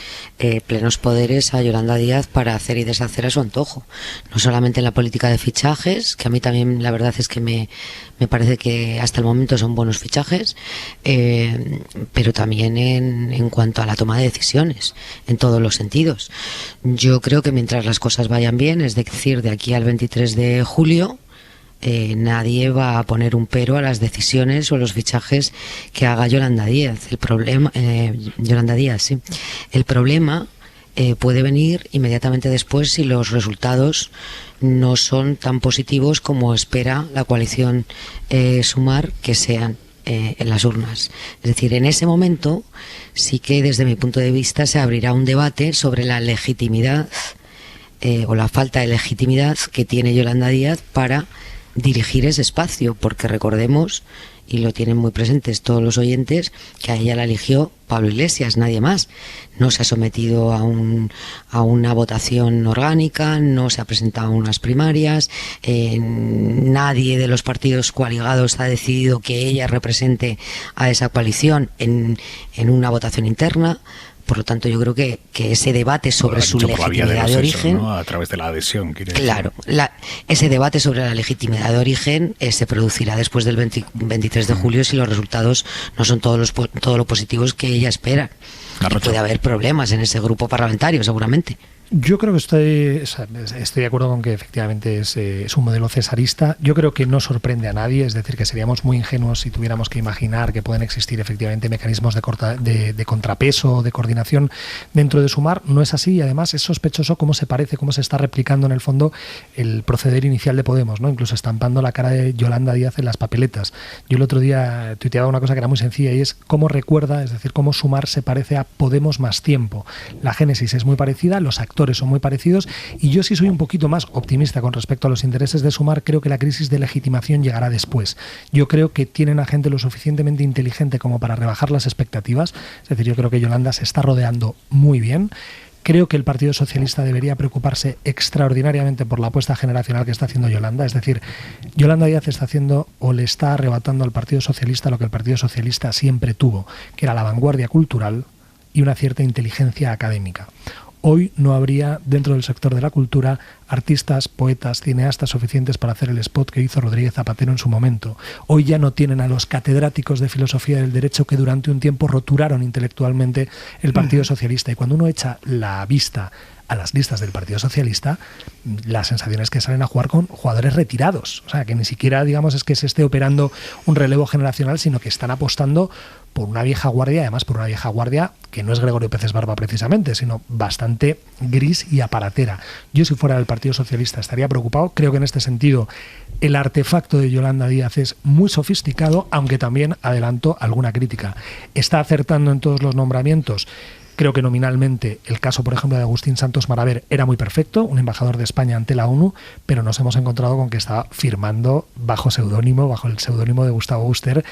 plenos poderes a Yolanda Díaz para hacer y deshacer a su antojo. No solamente en la política de fichajes, que a mí también la verdad es que me parece que hasta el momento son buenos fichajes, pero también en cuanto a la toma de decisiones, en todos los sentidos. Yo creo que mientras las cosas vayan bien, es decir, de aquí al 23 de julio, nadie va a poner un pero a las decisiones o los fichajes que haga Yolanda Díaz. El problema puede venir inmediatamente después si los resultados no son tan positivos como espera la coalición Sumar que sean en las urnas. Es decir, en ese momento sí que desde mi punto de vista se abrirá un debate sobre la legitimidad o la falta de legitimidad que tiene Yolanda Díaz para dirigir ese espacio, porque recordemos, y lo tienen muy presentes todos los oyentes, que a ella la eligió Pablo Iglesias, nadie más. No se ha sometido a una votación orgánica, no se ha presentado a unas primarias, nadie de los partidos coaligados ha decidido que ella represente a esa coalición en una votación interna. Por lo tanto, yo creo que ese debate sobre su legitimidad de origen, ¿no? A través de la adhesión, claro, ese debate sobre la legitimidad de origen se producirá después del 23 de julio si los resultados no son todo lo positivos que ella espera. Puede haber problemas en ese grupo parlamentario, seguramente. Yo creo que estoy de acuerdo con que efectivamente es un modelo cesarista. Yo creo que no sorprende a nadie, es decir, que seríamos muy ingenuos si tuviéramos que imaginar que pueden existir efectivamente mecanismos de contrapeso, de coordinación dentro de Sumar. No es así y además es sospechoso cómo se está replicando en el fondo el proceder inicial de Podemos, ¿no? Incluso estampando la cara de Yolanda Díaz en las papeletas. Yo el otro día tuiteaba una cosa que era muy sencilla y es cómo cómo Sumar se parece a Podemos más tiempo. La génesis es muy parecida, los actores son muy parecidos y yo sí soy un poquito más optimista con respecto a los intereses de Sumar. Creo que la crisis de legitimación llegará después. Yo creo que tienen a gente lo suficientemente inteligente como para rebajar las expectativas. Es decir, yo creo que Yolanda se está rodeando muy bien. Creo que el Partido Socialista debería preocuparse extraordinariamente por la apuesta generacional que está haciendo Yolanda. Es decir, Yolanda Díaz está haciendo o le está arrebatando al Partido Socialista lo que el Partido Socialista siempre tuvo, que era la vanguardia cultural y una cierta inteligencia académica. hoy no habría dentro del sector de la cultura artistas, poetas, cineastas suficientes para hacer el spot que hizo Rodríguez Zapatero en su momento. Hoy ya no tienen a los catedráticos de filosofía del derecho que durante un tiempo roturaron intelectualmente el Partido Socialista. Y cuando uno echa la vista a las listas del Partido Socialista, la sensación es que salen a jugar con jugadores retirados. O sea, que ni siquiera, digamos, es que se esté operando un relevo generacional, sino que están apostando por una vieja guardia, además por una vieja guardia que no es Gregorio Pérez Barba precisamente, sino bastante gris y aparatera. Yo, si fuera del Partido Socialista, estaría preocupado. Creo que en este sentido el artefacto de Yolanda Díaz es muy sofisticado, aunque también adelanto alguna crítica. Está acertando en todos los nombramientos. Creo que nominalmente el caso, por ejemplo, de Agustín Santos Maraver era muy perfecto, un embajador de España ante la ONU, pero nos hemos encontrado con que estaba firmando bajo el seudónimo de Gustavo Auster,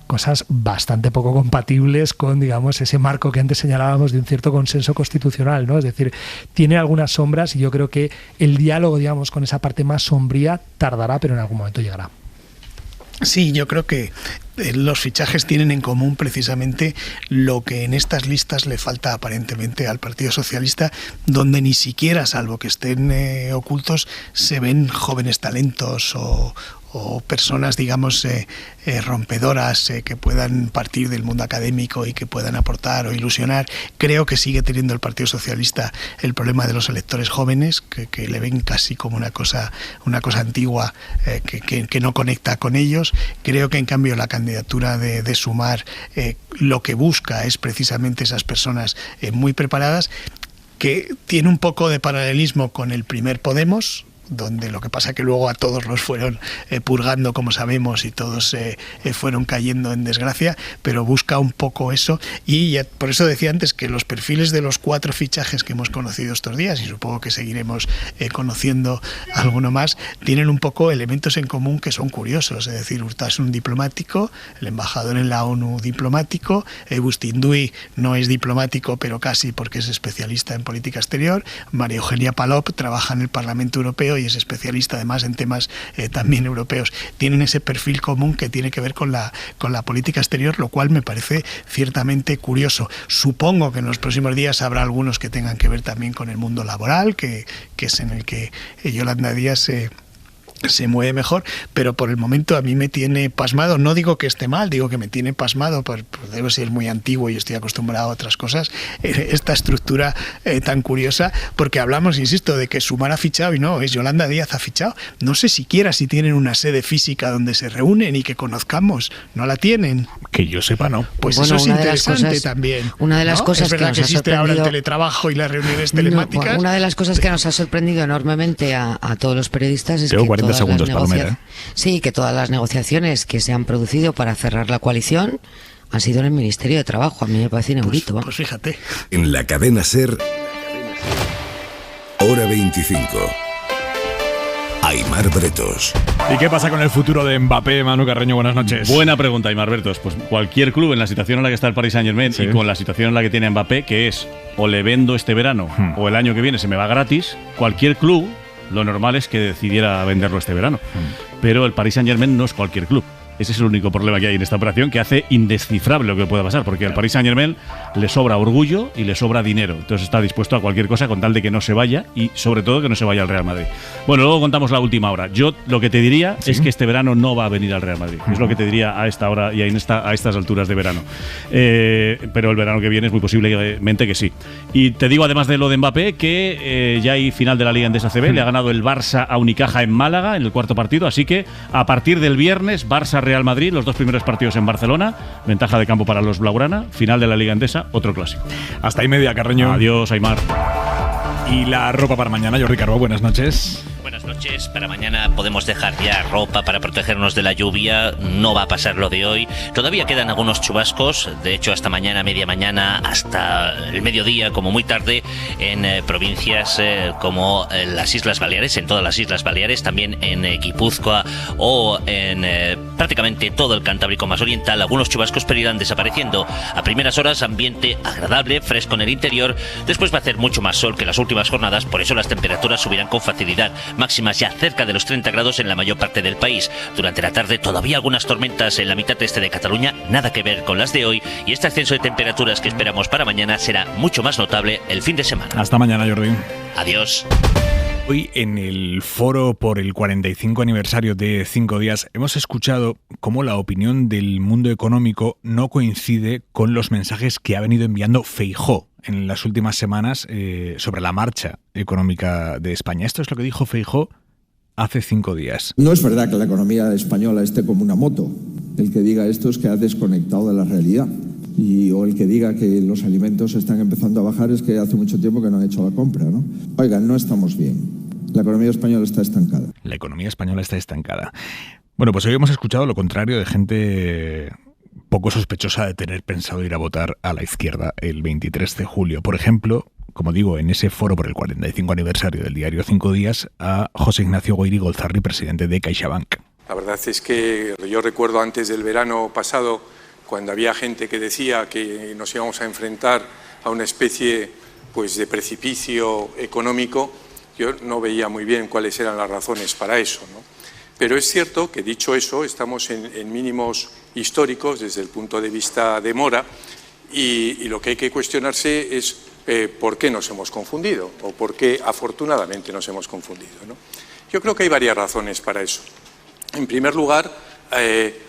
cosas bastante poco compatibles con, digamos, ese marco que antes señalábamos de un cierto consenso constitucional, ¿no? Es decir, tiene algunas sombras y yo creo que el diálogo, digamos, con esa parte más sombría tardará, pero en algún momento llegará. Sí, yo creo que los fichajes tienen en común precisamente lo que en estas listas le falta aparentemente al Partido Socialista, donde ni siquiera, salvo que estén ocultos, se ven jóvenes talentos o personas, digamos, rompedoras que puedan partir del mundo académico y que puedan aportar o ilusionar. Creo que sigue teniendo el Partido Socialista el problema de los electores jóvenes, que le ven casi como una cosa antigua que no conecta con ellos. Creo que en cambio la candidatura de Sumar lo que busca es precisamente esas personas muy preparadas, que tiene un poco de paralelismo con el primer Podemos, donde lo que pasa que luego a todos los fueron purgando, como sabemos, y todos fueron cayendo en desgracia, pero busca un poco eso. Y por eso decía antes que los perfiles de los 4 fichajes que hemos conocido estos días, y supongo que seguiremos conociendo alguno más, tienen un poco elementos en común que son curiosos. Es decir, Urtasun diplomático, el embajador en la ONU diplomático, Bustinduy no es diplomático, pero casi, porque es especialista en política exterior, María Eugenia Palop trabaja en el Parlamento Europeo y es especialista además en temas también europeos. Tienen ese perfil común que tiene que ver con la política exterior, lo cual me parece ciertamente curioso. Supongo que en los próximos días habrá algunos que tengan que ver también con el mundo laboral, que es en el que Yolanda Díaz se mueve mejor, pero por el momento a mí me tiene pasmado. No digo que esté mal, digo que me tiene pasmado, debo ser muy antiguo y estoy acostumbrado a otras cosas, esta estructura tan curiosa, porque hablamos, insisto, de que Sumar ha fichado, y no, es Yolanda Díaz ha fichado. No sé siquiera si tienen una sede física donde se reúnen y que conozcamos. ¿No la tienen? Que yo sepa, no. Pues bueno, eso es interesante también. Una de las ¿no? cosas es verdad que nos existe ha sorprendido ahora el teletrabajo y las reuniones telemáticas. Una de las cosas que nos ha sorprendido enormemente a todos los periodistas es Tengo que 40 segundos, Palomera. Sí, que todas las negociaciones que se han producido para cerrar la coalición han sido en el Ministerio de Trabajo. A mí me parece inaudito. Pues fíjate. En la cadena SER, hora 25. Aimar Bretos. ¿Y qué pasa con el futuro de Mbappé, Manu Carreño? Buenas noches. Buena pregunta, Aimar Bretos. Pues cualquier club en la situación en la que está el Paris Saint-Germain y con la situación en la que tiene Mbappé, que es o le vendo este verano o el año que viene se me va gratis, cualquier club, lo normal es que decidiera venderlo este verano. Pero el Paris Saint-Germain no es cualquier club. Ese es el único problema que hay en esta operación, que hace indescifrable lo que pueda pasar, porque al Paris Saint-Germain le sobra orgullo y le sobra dinero. Entonces está dispuesto a cualquier cosa con tal de que no se vaya y sobre todo que no se vaya al Real Madrid. Bueno, luego contamos la última hora. Yo lo que te diría es que este verano no va a venir al Real Madrid. Es lo que te diría a esta hora y a estas alturas de verano. Pero el verano que viene es muy posiblemente que sí. Y te digo, además de lo de Mbappé, que ya hay final de la Liga Endesa CB. Le ha ganado el Barça a Unicaja en Málaga en el cuarto partido. Así que a partir del viernes, Barça-Real Madrid, los 2 primeros partidos en Barcelona, ventaja de campo para los blaugrana, final de la Liga Endesa, otro clásico. Hasta ahí media, Carreño. Adiós, Aimar. Y la ropa para mañana, Jordi Carbó, buenas noches. Buenas noches. Para mañana podemos dejar ya ropa para protegernos de la lluvia. No va a pasar lo de hoy. Todavía quedan algunos chubascos. De hecho, hasta mañana, media mañana, hasta el mediodía, como muy tarde, en provincias como las Islas Baleares, en todas las Islas Baleares, también en Guipúzcoa o en prácticamente todo el Cantábrico más oriental, algunos chubascos pero irán desapareciendo. A primeras horas, ambiente agradable, fresco en el interior. Después va a hacer mucho más sol que las últimas jornadas, por eso las temperaturas subirán con facilidad, máximas ya cerca de los 30 grados en la mayor parte del país. Durante la tarde todavía algunas tormentas en la mitad este de Cataluña, nada que ver con las de hoy, y este ascenso de temperaturas que esperamos para mañana será mucho más notable el fin de semana. Hasta mañana, Jordi. Adiós. Hoy en el foro por el 45 aniversario de 5 días hemos escuchado cómo la opinión del mundo económico no coincide con los mensajes que ha venido enviando Feijóo en las últimas semanas sobre la marcha económica de España. Esto es lo que dijo Feijóo hace 5 días. No es verdad que la economía española esté como una moto. El que diga esto es que ha desconectado de la realidad. O el que diga que los alimentos están empezando a bajar es que hace mucho tiempo que no han hecho la compra, ¿no? Oigan, no estamos bien. La economía española está estancada. La economía española está estancada. Bueno, pues hoy hemos escuchado lo contrario de gente poco sospechosa de tener pensado ir a votar a la izquierda el 23 de julio. Por ejemplo, como digo, en ese foro por el 45 aniversario del diario 5 días, a José Ignacio Goiri Golzarri, presidente de CaixaBank. La verdad es que yo recuerdo antes del verano pasado, cuando había gente que decía que nos íbamos a enfrentar a una especie pues, de precipicio económico, yo no veía muy bien cuáles eran las razones para eso, ¿no? Pero es cierto que, dicho eso, estamos en mínimos históricos desde el punto de vista de mora y lo que hay que cuestionarse es por qué nos hemos confundido o por qué afortunadamente nos hemos confundido, ¿no? Yo creo que hay varias razones para eso. En primer lugar,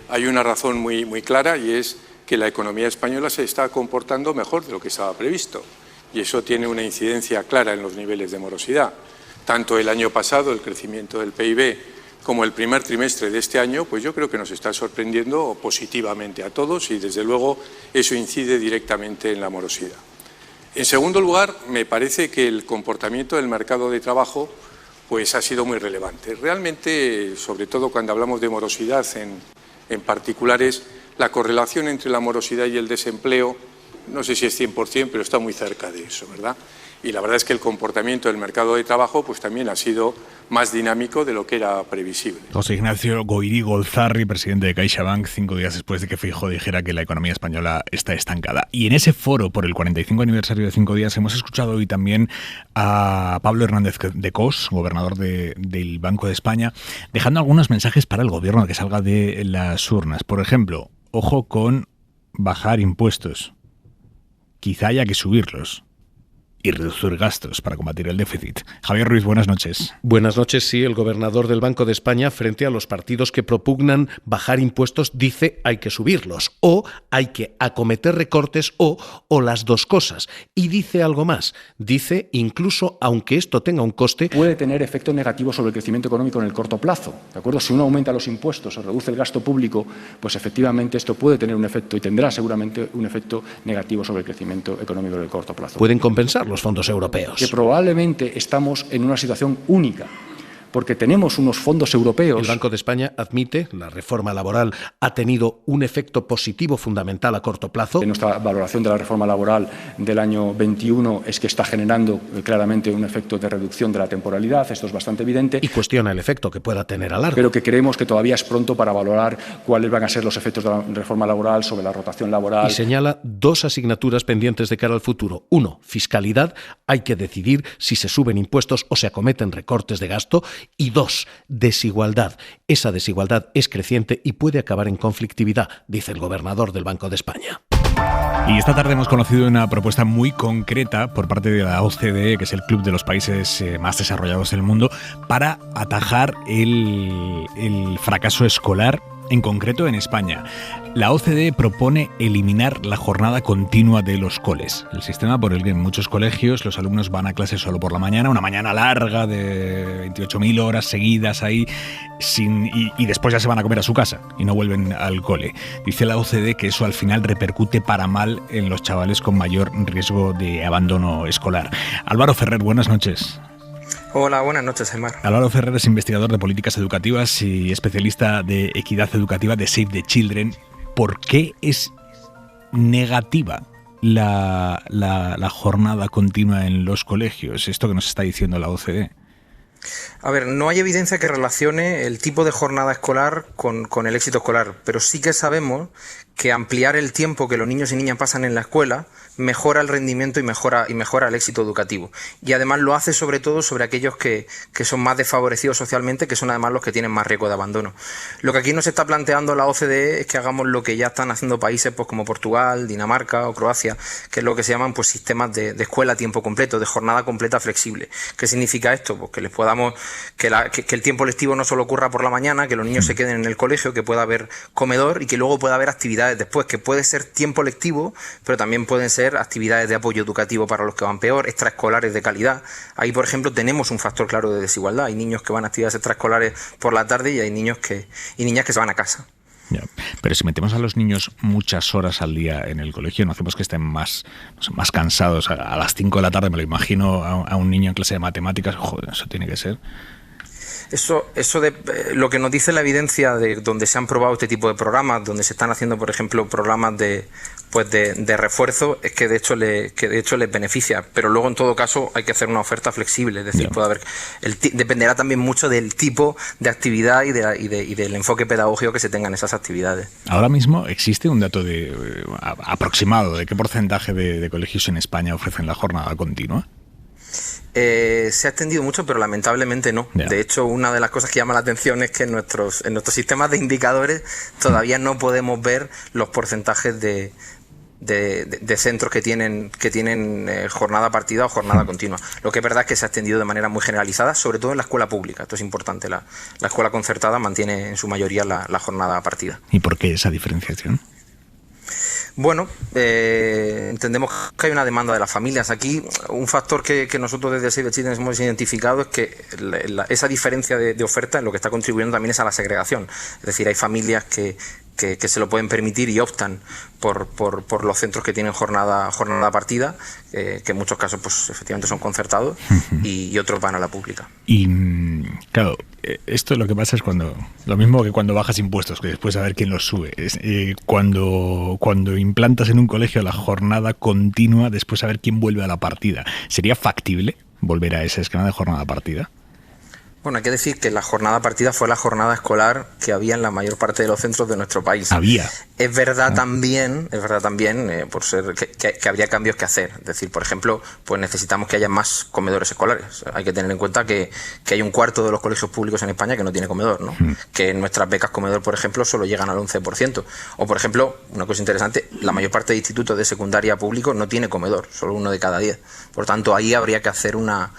hay una razón muy clara y es que la economía española se está comportando mejor de lo que estaba previsto y eso tiene una incidencia clara en los niveles de morosidad. Tanto el año pasado, el crecimiento del PIB, como el primer trimestre de este año, pues yo creo que nos está sorprendiendo positivamente a todos y desde luego eso incide directamente en la morosidad. En segundo lugar, me parece que el comportamiento del mercado de trabajo pues ha sido muy relevante. Realmente, sobre todo cuando hablamos de morosidad en particulares, la correlación entre la morosidad y el desempleo, no sé si es 100%, pero está muy cerca de eso, ¿verdad? Y la verdad es que el comportamiento del mercado de trabajo pues también ha sido más dinámico de lo que era previsible. José Ignacio Goiri Golzarri, presidente de CaixaBank, 5 días después de que Feijóo dijera que la economía española está estancada. Y en ese foro por el 45 aniversario de 5 días hemos escuchado hoy también a Pablo Hernández de Cos, gobernador del Banco de España, dejando algunos mensajes para el gobierno que salga de las urnas. Por ejemplo, ojo con bajar impuestos. Quizá haya que subirlos y reducir gastos para combatir el déficit. Javier Ruiz, buenas noches. Buenas noches, sí. El gobernador del Banco de España, frente a los partidos que propugnan bajar impuestos, dice hay que subirlos, o hay que acometer recortes, o las dos cosas. Y dice algo más. Dice, incluso aunque esto tenga un coste, puede tener efectos negativos sobre el crecimiento económico en el corto plazo. ¿De acuerdo? Si uno aumenta los impuestos o reduce el gasto público, pues efectivamente esto puede tener un efecto y tendrá seguramente un efecto negativo sobre el crecimiento económico en el corto plazo. Pueden compensarlo los fondos europeos. Que probablemente estamos en una situación única, porque tenemos unos fondos europeos. El Banco de España admite la reforma laboral ha tenido un efecto positivo fundamental a corto plazo. En nuestra valoración de la reforma laboral del año 21 es que está generando claramente un efecto de reducción de la temporalidad, esto es bastante evidente. Y cuestiona el efecto que pueda tener a largo. Pero que creemos que todavía es pronto para valorar cuáles van a ser los efectos de la reforma laboral sobre la rotación laboral. Y señala dos asignaturas pendientes de cara al futuro. Uno, fiscalidad. Hay que decidir si se suben impuestos o se acometen recortes de gasto. Y dos, desigualdad. Esa desigualdad es creciente y puede acabar en conflictividad, dice el gobernador del Banco de España. Y esta tarde hemos conocido una propuesta muy concreta por parte de la OCDE, que es el club de los países más desarrollados del mundo, para atajar el fracaso escolar, en concreto en España. La OCDE propone eliminar la jornada continua de los coles, el sistema por el que en muchos colegios los alumnos van a clase solo por la mañana, una mañana larga de 28.000 horas seguidas ahí, y después ya se van a comer a su casa y no vuelven al cole. Dice la OCDE que eso al final repercute para mal en los chavales con mayor riesgo de abandono escolar. Álvaro Ferrer, buenas noches. Hola, buenas noches, Aymar. Álvaro Ferrer es investigador de políticas educativas y especialista de equidad educativa de Save the Children. ¿Por qué es negativa la jornada continua en los colegios? Esto que nos está diciendo la OCDE. A ver, no hay evidencia que relacione el tipo de jornada escolar con el éxito escolar, pero sí que sabemos que ampliar el tiempo que los niños y niñas pasan en la escuela mejora el rendimiento y mejora el éxito educativo. Y además lo hace sobre todo sobre aquellos que son más desfavorecidos socialmente, que son además los que tienen más riesgo de abandono. Lo que aquí nos está planteando la OCDE es que hagamos lo que ya están haciendo países pues, como Portugal, Dinamarca o Croacia, que es lo que se llaman pues, sistemas de escuela a tiempo completo, de jornada completa flexible. ¿Qué significa esto? Pues que les podamos, que el tiempo lectivo no solo ocurra por la mañana, que los niños se queden en el colegio, que pueda haber comedor y que luego pueda haber actividades después, que puede ser tiempo lectivo, pero también pueden ser actividades de apoyo educativo para los que van peor, extraescolares de calidad. Ahí, por ejemplo, tenemos un factor claro de desigualdad. Hay niños que van a actividades extraescolares por la tarde y hay niños y niñas que se van a casa. Ya. Pero si metemos a los niños muchas horas al día en el colegio, no hacemos que estén más cansados. A las 5 de la tarde me lo imagino a un niño en clase de matemáticas. Joder, eso tiene que ser. Eso de lo que nos dice la evidencia de donde se han probado este tipo de programas, donde se están haciendo, por ejemplo, programas de refuerzo, es que de hecho les beneficia, pero luego en todo caso hay que hacer una oferta flexible, es decir, puede haber dependerá también mucho del tipo de actividad y del enfoque pedagógico que se tenga en esas actividades. Ahora mismo existe un dato aproximado de qué porcentaje de colegios en España ofrecen la jornada continua. Se ha extendido mucho, pero lamentablemente no. Yeah. De hecho, una de las cosas que llama la atención es que en nuestros sistemas de indicadores todavía no podemos ver los porcentajes de centros que tienen jornada partida o jornada continua. Lo que es verdad es que se ha extendido de manera muy generalizada, sobre todo en la escuela pública. Esto es importante. La escuela concertada mantiene en su mayoría la jornada partida. ¿Y por qué esa diferenciación? Bueno, entendemos que hay una demanda de las familias. Aquí un factor que nosotros desde Save the Children hemos identificado es que esa diferencia de oferta en lo que está contribuyendo también es a la segregación. Es decir, hay familias que se lo pueden permitir y optan por los centros que tienen jornada partida, que en muchos casos pues efectivamente son concertados y otros van a la pública. Y claro, esto lo que pasa es lo mismo que cuando bajas impuestos, que después a ver quién los sube. Cuando implantas en un colegio la jornada continua, después a ver quién vuelve a la partida. ¿Sería factible volver a ese esquema de jornada partida? Bueno, hay que decir que la jornada partida fue la jornada escolar que había en la mayor parte de los centros de nuestro país. Había. Es verdad también, por ser que habría cambios que hacer. Es decir, por ejemplo, pues necesitamos que haya más comedores escolares. Hay que tener en cuenta que hay un cuarto de los colegios públicos en España que no tiene comedor, ¿no? Que en nuestras becas comedor, por ejemplo, solo llegan al 11%. O, por ejemplo, una cosa interesante, la mayor parte de institutos de secundaria públicos no tiene comedor, solo 1 de cada 10. Por tanto, ahí habría que hacer una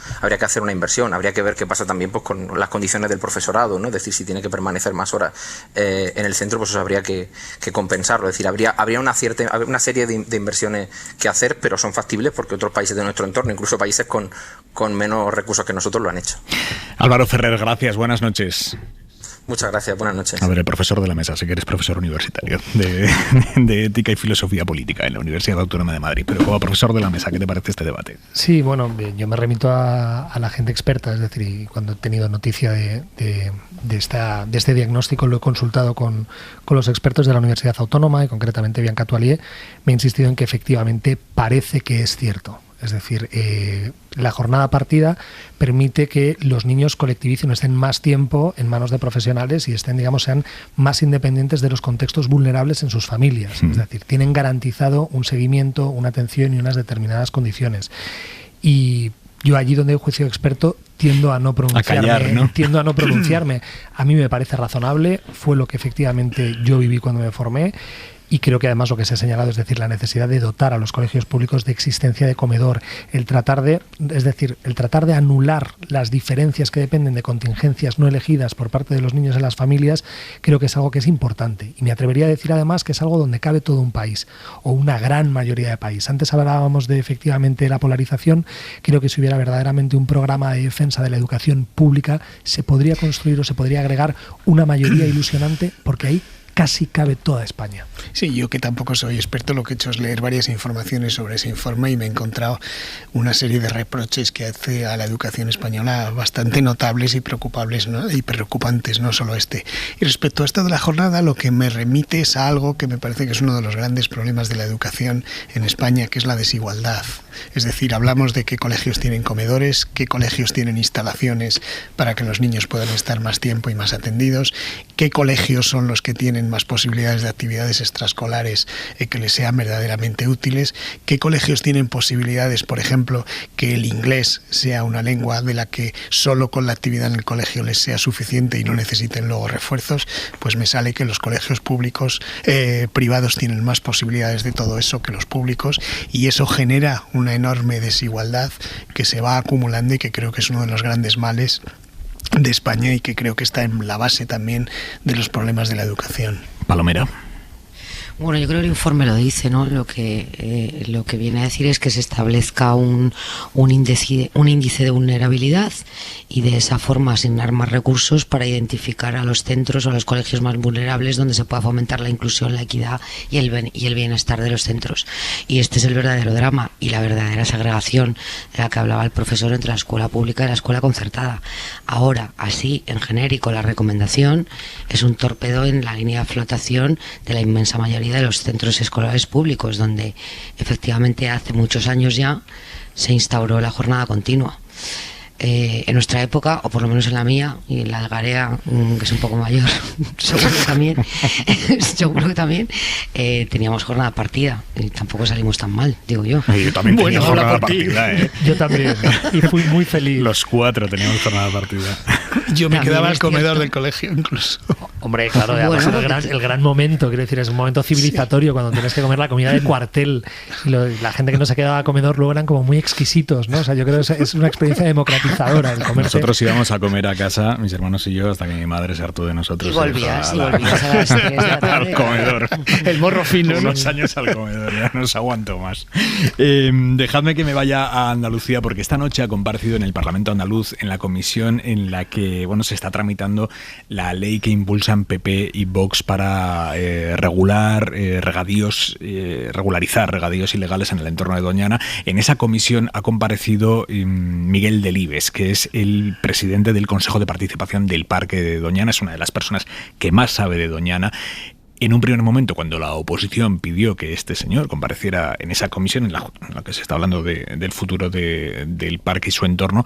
inversión. Habría que ver qué pasa también pues con las condiciones del profesorado, ¿no? Es decir, si tiene que permanecer más horas en el centro, pues eso habría que compensarlo. Es decir, habría una serie de inversiones que hacer, pero son factibles porque otros países de nuestro entorno, incluso países con menos recursos que nosotros, lo han hecho. Álvaro Ferrer, gracias, buenas noches. Muchas gracias, buenas noches. A ver, el profesor de la mesa, sé que eres profesor universitario de Ética y Filosofía Política en la Universidad Autónoma de Madrid, pero como profesor de la mesa, ¿qué te parece este debate? Sí, bueno, yo me remito a la gente experta, es decir, cuando he tenido noticia de este diagnóstico lo he consultado con los expertos de la Universidad Autónoma y concretamente Bianca Toilier, me he insistido en que efectivamente parece que es cierto. Es decir, la jornada partida permite que los niños colectivicen, estén más tiempo en manos de profesionales y sean más independientes de los contextos vulnerables en sus familias. Es decir, tienen garantizado un seguimiento, una atención y unas determinadas condiciones. Y yo allí donde hay juicio experto tiendo a no pronunciarme. A mí me parece razonable, fue lo que efectivamente yo viví cuando me formé. Y creo que además lo que se ha señalado, es decir, la necesidad de dotar a los colegios públicos de existencia de comedor, el tratar de anular las diferencias que dependen de contingencias no elegidas por parte de los niños en las familias, creo que es algo que es importante. Y me atrevería a decir además que es algo donde cabe todo un país, o una gran mayoría de país. Antes hablábamos de efectivamente la polarización, creo que si hubiera verdaderamente un programa de defensa de la educación pública, se podría construir o se podría agregar una mayoría ilusionante, porque hay casi cabe toda España. Sí, yo que tampoco soy experto, lo que he hecho es leer varias informaciones sobre ese informe y me he encontrado una serie de reproches que hace a la educación española bastante notables y preocupables, ¿no? Y preocupantes, no solo este. Y respecto a esto de la jornada, lo que me remite es a algo que me parece que es uno de los grandes problemas de la educación en España, que es la desigualdad. Es decir, hablamos de qué colegios tienen comedores, qué colegios tienen instalaciones para que los niños puedan estar más tiempo y más atendidos, qué colegios son los que tienen más posibilidades de actividades extraescolares que les sean verdaderamente útiles, qué colegios tienen posibilidades, por ejemplo, que el inglés sea una lengua de la que solo con la actividad en el colegio les sea suficiente y no necesiten luego refuerzos. Pues me sale que los colegios públicos, privados tienen más posibilidades de todo eso que los públicos, y eso genera una enorme desigualdad que se va acumulando y que creo que es uno de los grandes males de España y que creo que está en la base también de los problemas de la educación. Palomera. Bueno, yo creo que el informe lo dice, ¿no? Lo que viene a decir es que se establezca un índice de vulnerabilidad y de esa forma asignar más recursos para identificar a los centros o a los colegios más vulnerables donde se pueda fomentar la inclusión, la equidad y el bienestar de los centros. Y este es el verdadero drama y la verdadera segregación de la que hablaba el profesor entre la escuela pública y la escuela concertada. Ahora, así, en genérico, la recomendación es un torpedo en la línea de flotación de la inmensa mayoría de los centros escolares públicos, donde efectivamente hace muchos años ya se instauró la jornada continua. En nuestra época, o por lo menos en la mía y en la de Garea, que es un poco mayor, seguro que también teníamos jornada partida y tampoco salimos tan mal, digo yo. Yo también tenía jornada partida, Yo también, y fui muy feliz. Los 4 teníamos jornada partida. Yo me quedaba al comedor del colegio incluso. Hombre, claro, además el gran momento, quiero decir, es un momento civilizatorio cuando tienes que comer la comida de cuartel. Y la gente que no se quedaba a comedor luego eran como muy exquisitos, ¿no? O sea, yo creo que es una experiencia democratizadora el comerse. Nosotros íbamos a comer a casa, mis hermanos y yo, hasta que mi madre se hartó de nosotros. Y volvías a las 3 de la tarde. Al comedor. El morro fino, ¿no? Unos años al comedor, ya no os aguanto más. Dejadme que me vaya a Andalucía, porque esta noche ha comparecido en el Parlamento andaluz, en la comisión en la que se está tramitando la ley que impulsan PP y Vox para regularizar regadíos ilegales en el entorno de Doñana. En esa comisión ha comparecido Miguel Delibes, que es el presidente del Consejo de Participación del Parque de Doñana, es una de las personas que más sabe de Doñana. En un primer momento, cuando la oposición pidió que este señor compareciera en esa comisión en la que se está hablando del futuro del parque y su entorno,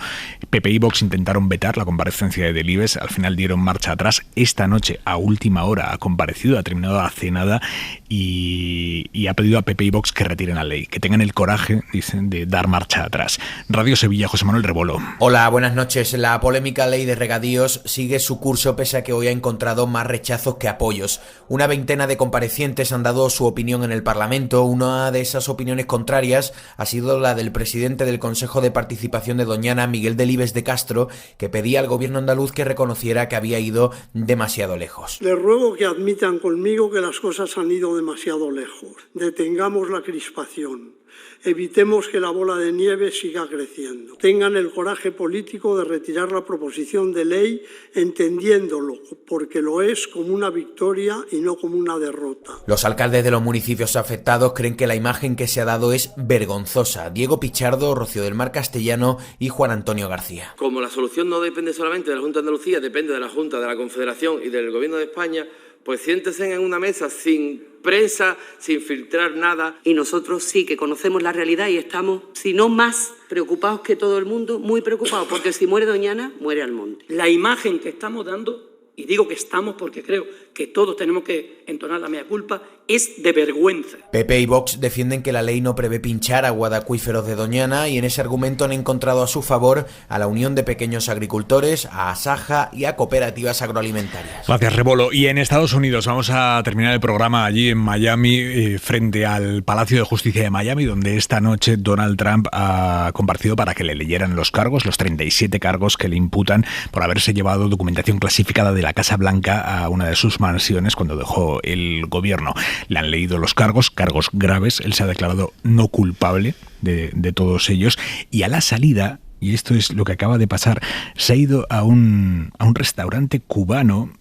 PP y Vox intentaron vetar la comparecencia de Delibes. Al final dieron marcha atrás. Esta noche, a última hora, ha comparecido, ha terminado la cenada y ha pedido a PP y Vox que retiren la ley, que tengan el coraje, dicen, de dar marcha atrás. Radio Sevilla, José Manuel Rebolo. Hola, buenas noches. La polémica ley de regadíos sigue su curso pese a que hoy ha encontrado más rechazos que apoyos. Una veintena de comparecientes han dado su opinión en el Parlamento. Una de esas opiniones contrarias ha sido la del presidente del Consejo de Participación de Doñana, Miguel Delibes de Castro, que pedía al gobierno andaluz que reconociera que había ido demasiado lejos. Les ruego que admitan conmigo que las cosas han ido demasiado lejos. Detengamos la crispación. Evitemos que la bola de nieve siga creciendo. Tengan el coraje político de retirar la proposición de ley, entendiéndolo, porque lo es, como una victoria y no como una derrota. Los alcaldes de los municipios afectados creen que la imagen que se ha dado es vergonzosa. Diego Pichardo, Rocío del Mar Castellano y Juan Antonio García. Como la solución no depende solamente de la Junta de Andalucía, depende de la Junta, de la Confederación y del Gobierno de España, pues siéntense en una mesa sin prensa, sin filtrar nada. Y nosotros sí que conocemos la realidad y estamos, si no más preocupados que todo el mundo, muy preocupados, porque si muere Doñana, muere Almonte. La imagen que estamos dando, y digo que estamos porque creo que todos tenemos que entonar la mea culpa, es de vergüenza. PP y Vox defienden que la ley no prevé pinchar agua de acuíferos de Doñana y en ese argumento han encontrado a su favor a la Unión de Pequeños Agricultores, a Asaja y a cooperativas agroalimentarias. Gracias, Rebolo. Y en Estados Unidos vamos a terminar el programa allí en Miami, frente al Palacio de Justicia de Miami, donde esta noche Donald Trump ha comparecido para que le leyeran los cargos, los 37 cargos que le imputan por haberse llevado documentación clasificada de la Casa Blanca a una de sus mansiones cuando dejó el gobierno. Le han leído los cargos graves. Él se ha declarado no culpable de todos ellos. Y a la salida, y esto es lo que acaba de pasar, se ha ido a un restaurante cubano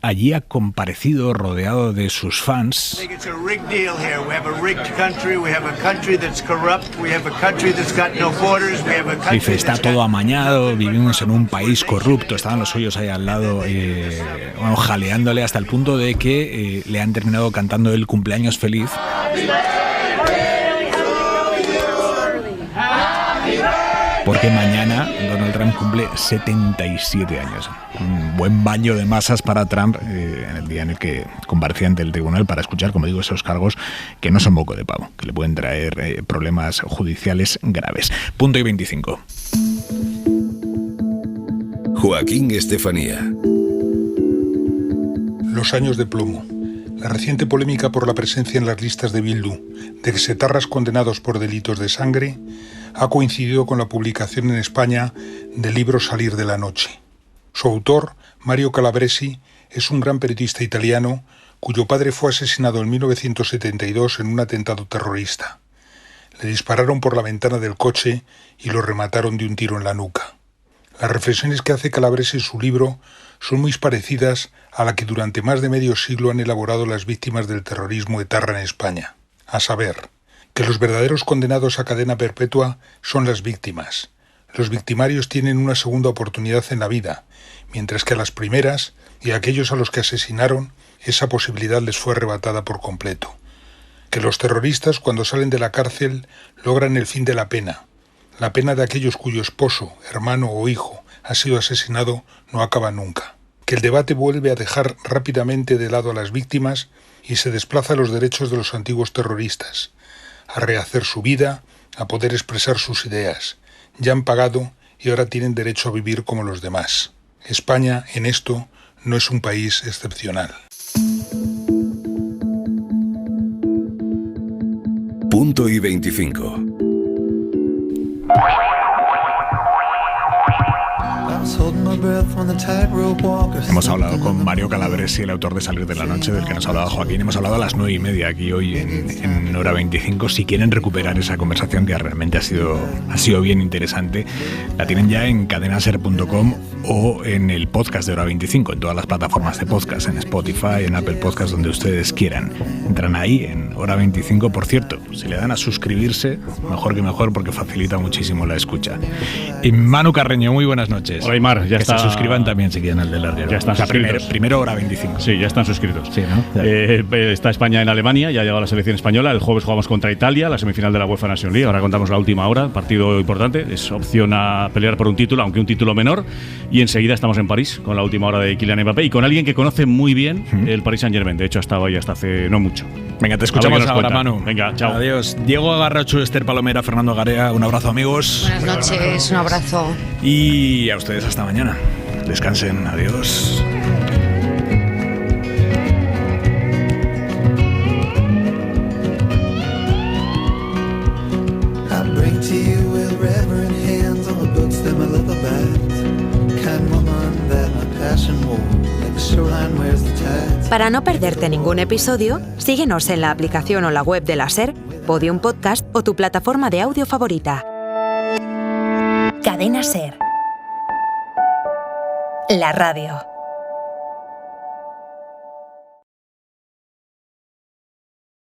allí ha comparecido rodeado de sus fans. Dice, está todo amañado, vivimos en un país corrupto. Estaban los suyos ahí al lado, jaleándole hasta el punto de que le han terminado cantando el cumpleaños feliz. Porque mañana Donald Trump cumple 77 años. Un buen baño de masas para Trump en el día en el que comparecía ante el tribunal para escuchar, como digo, esos cargos que no son moco de pavo, que le pueden traer problemas judiciales graves. Punto y 25. Joaquín Estefanía. Los años de plomo. La reciente polémica por la presencia en las listas de Bildu de exetarras condenados por delitos de sangre ha coincidido con la publicación en España del libro Salir de la noche. Su autor, Mario Calabresi, es un gran periodista italiano cuyo padre fue asesinado en 1972 en un atentado terrorista. Le dispararon por la ventana del coche y lo remataron de un tiro en la nuca. Las reflexiones que hace Calabresi en su libro son muy parecidas a la que durante más de medio siglo han elaborado las víctimas del terrorismo etarra en España, a saber, que los verdaderos condenados a cadena perpetua son las víctimas. Los victimarios tienen una segunda oportunidad en la vida, mientras que a las primeras y a aquellos a los que asesinaron, esa posibilidad les fue arrebatada por completo. Que los terroristas, cuando salen de la cárcel, logran el fin de la pena de aquellos cuyo esposo, hermano o hijo ha sido asesinado, no acaba nunca. Que el debate vuelve a dejar rápidamente de lado a las víctimas y se desplaza a los derechos de los antiguos terroristas, a rehacer su vida, a poder expresar sus ideas. Ya han pagado y ahora tienen derecho a vivir como los demás. España, en esto, no es un país excepcional. Punto y 25. Hemos hablado con Mario Calabresi, el autor de Salir de la noche, del que nos hablaba Joaquín. Hemos hablado a las 9:30 aquí hoy en Hora 25. Si quieren recuperar esa conversación, que realmente ha sido bien interesante, la tienen ya en cadenaser.com o en el podcast de Hora 25, en todas las plataformas de podcast, en Spotify, en Apple Podcast, donde ustedes quieran. Entran ahí en Hora 25. Por cierto, si le dan a suscribirse, mejor que mejor, porque facilita muchísimo la escucha. Y Manu Carreño, muy buenas noches. Hola, Aymar, ya está. Se suscriban también si quieren al de Larguero. Ya están suscritos. Primero Hora 25. Sí, ya están suscritos. Sí, ¿no? Está España en Alemania, ya ha llegado la selección española. El jueves jugamos contra Italia, la semifinal de la UEFA Nations League. Ahora contamos la última hora, partido importante. Es opción a pelear por un título, aunque un título menor. Y enseguida estamos en París con la última hora de Kylian Mbappé y con alguien que conoce muy bien el Paris Saint-Germain. De hecho, ha estado ahí hasta hace no mucho. Venga, te escuchamos ahora, Manu. Venga, chao. Adiós. Diego Agarrachu, Esther Palomera, Fernando Garea. Un abrazo, amigos. Buenas noches, un abrazo. Y a ustedes hasta mañana. Descansen, adiós. Para no perderte ningún episodio, síguenos en la aplicación o la web de la SER, Podium Podcast o tu plataforma de audio favorita. Cadena SER. La radio.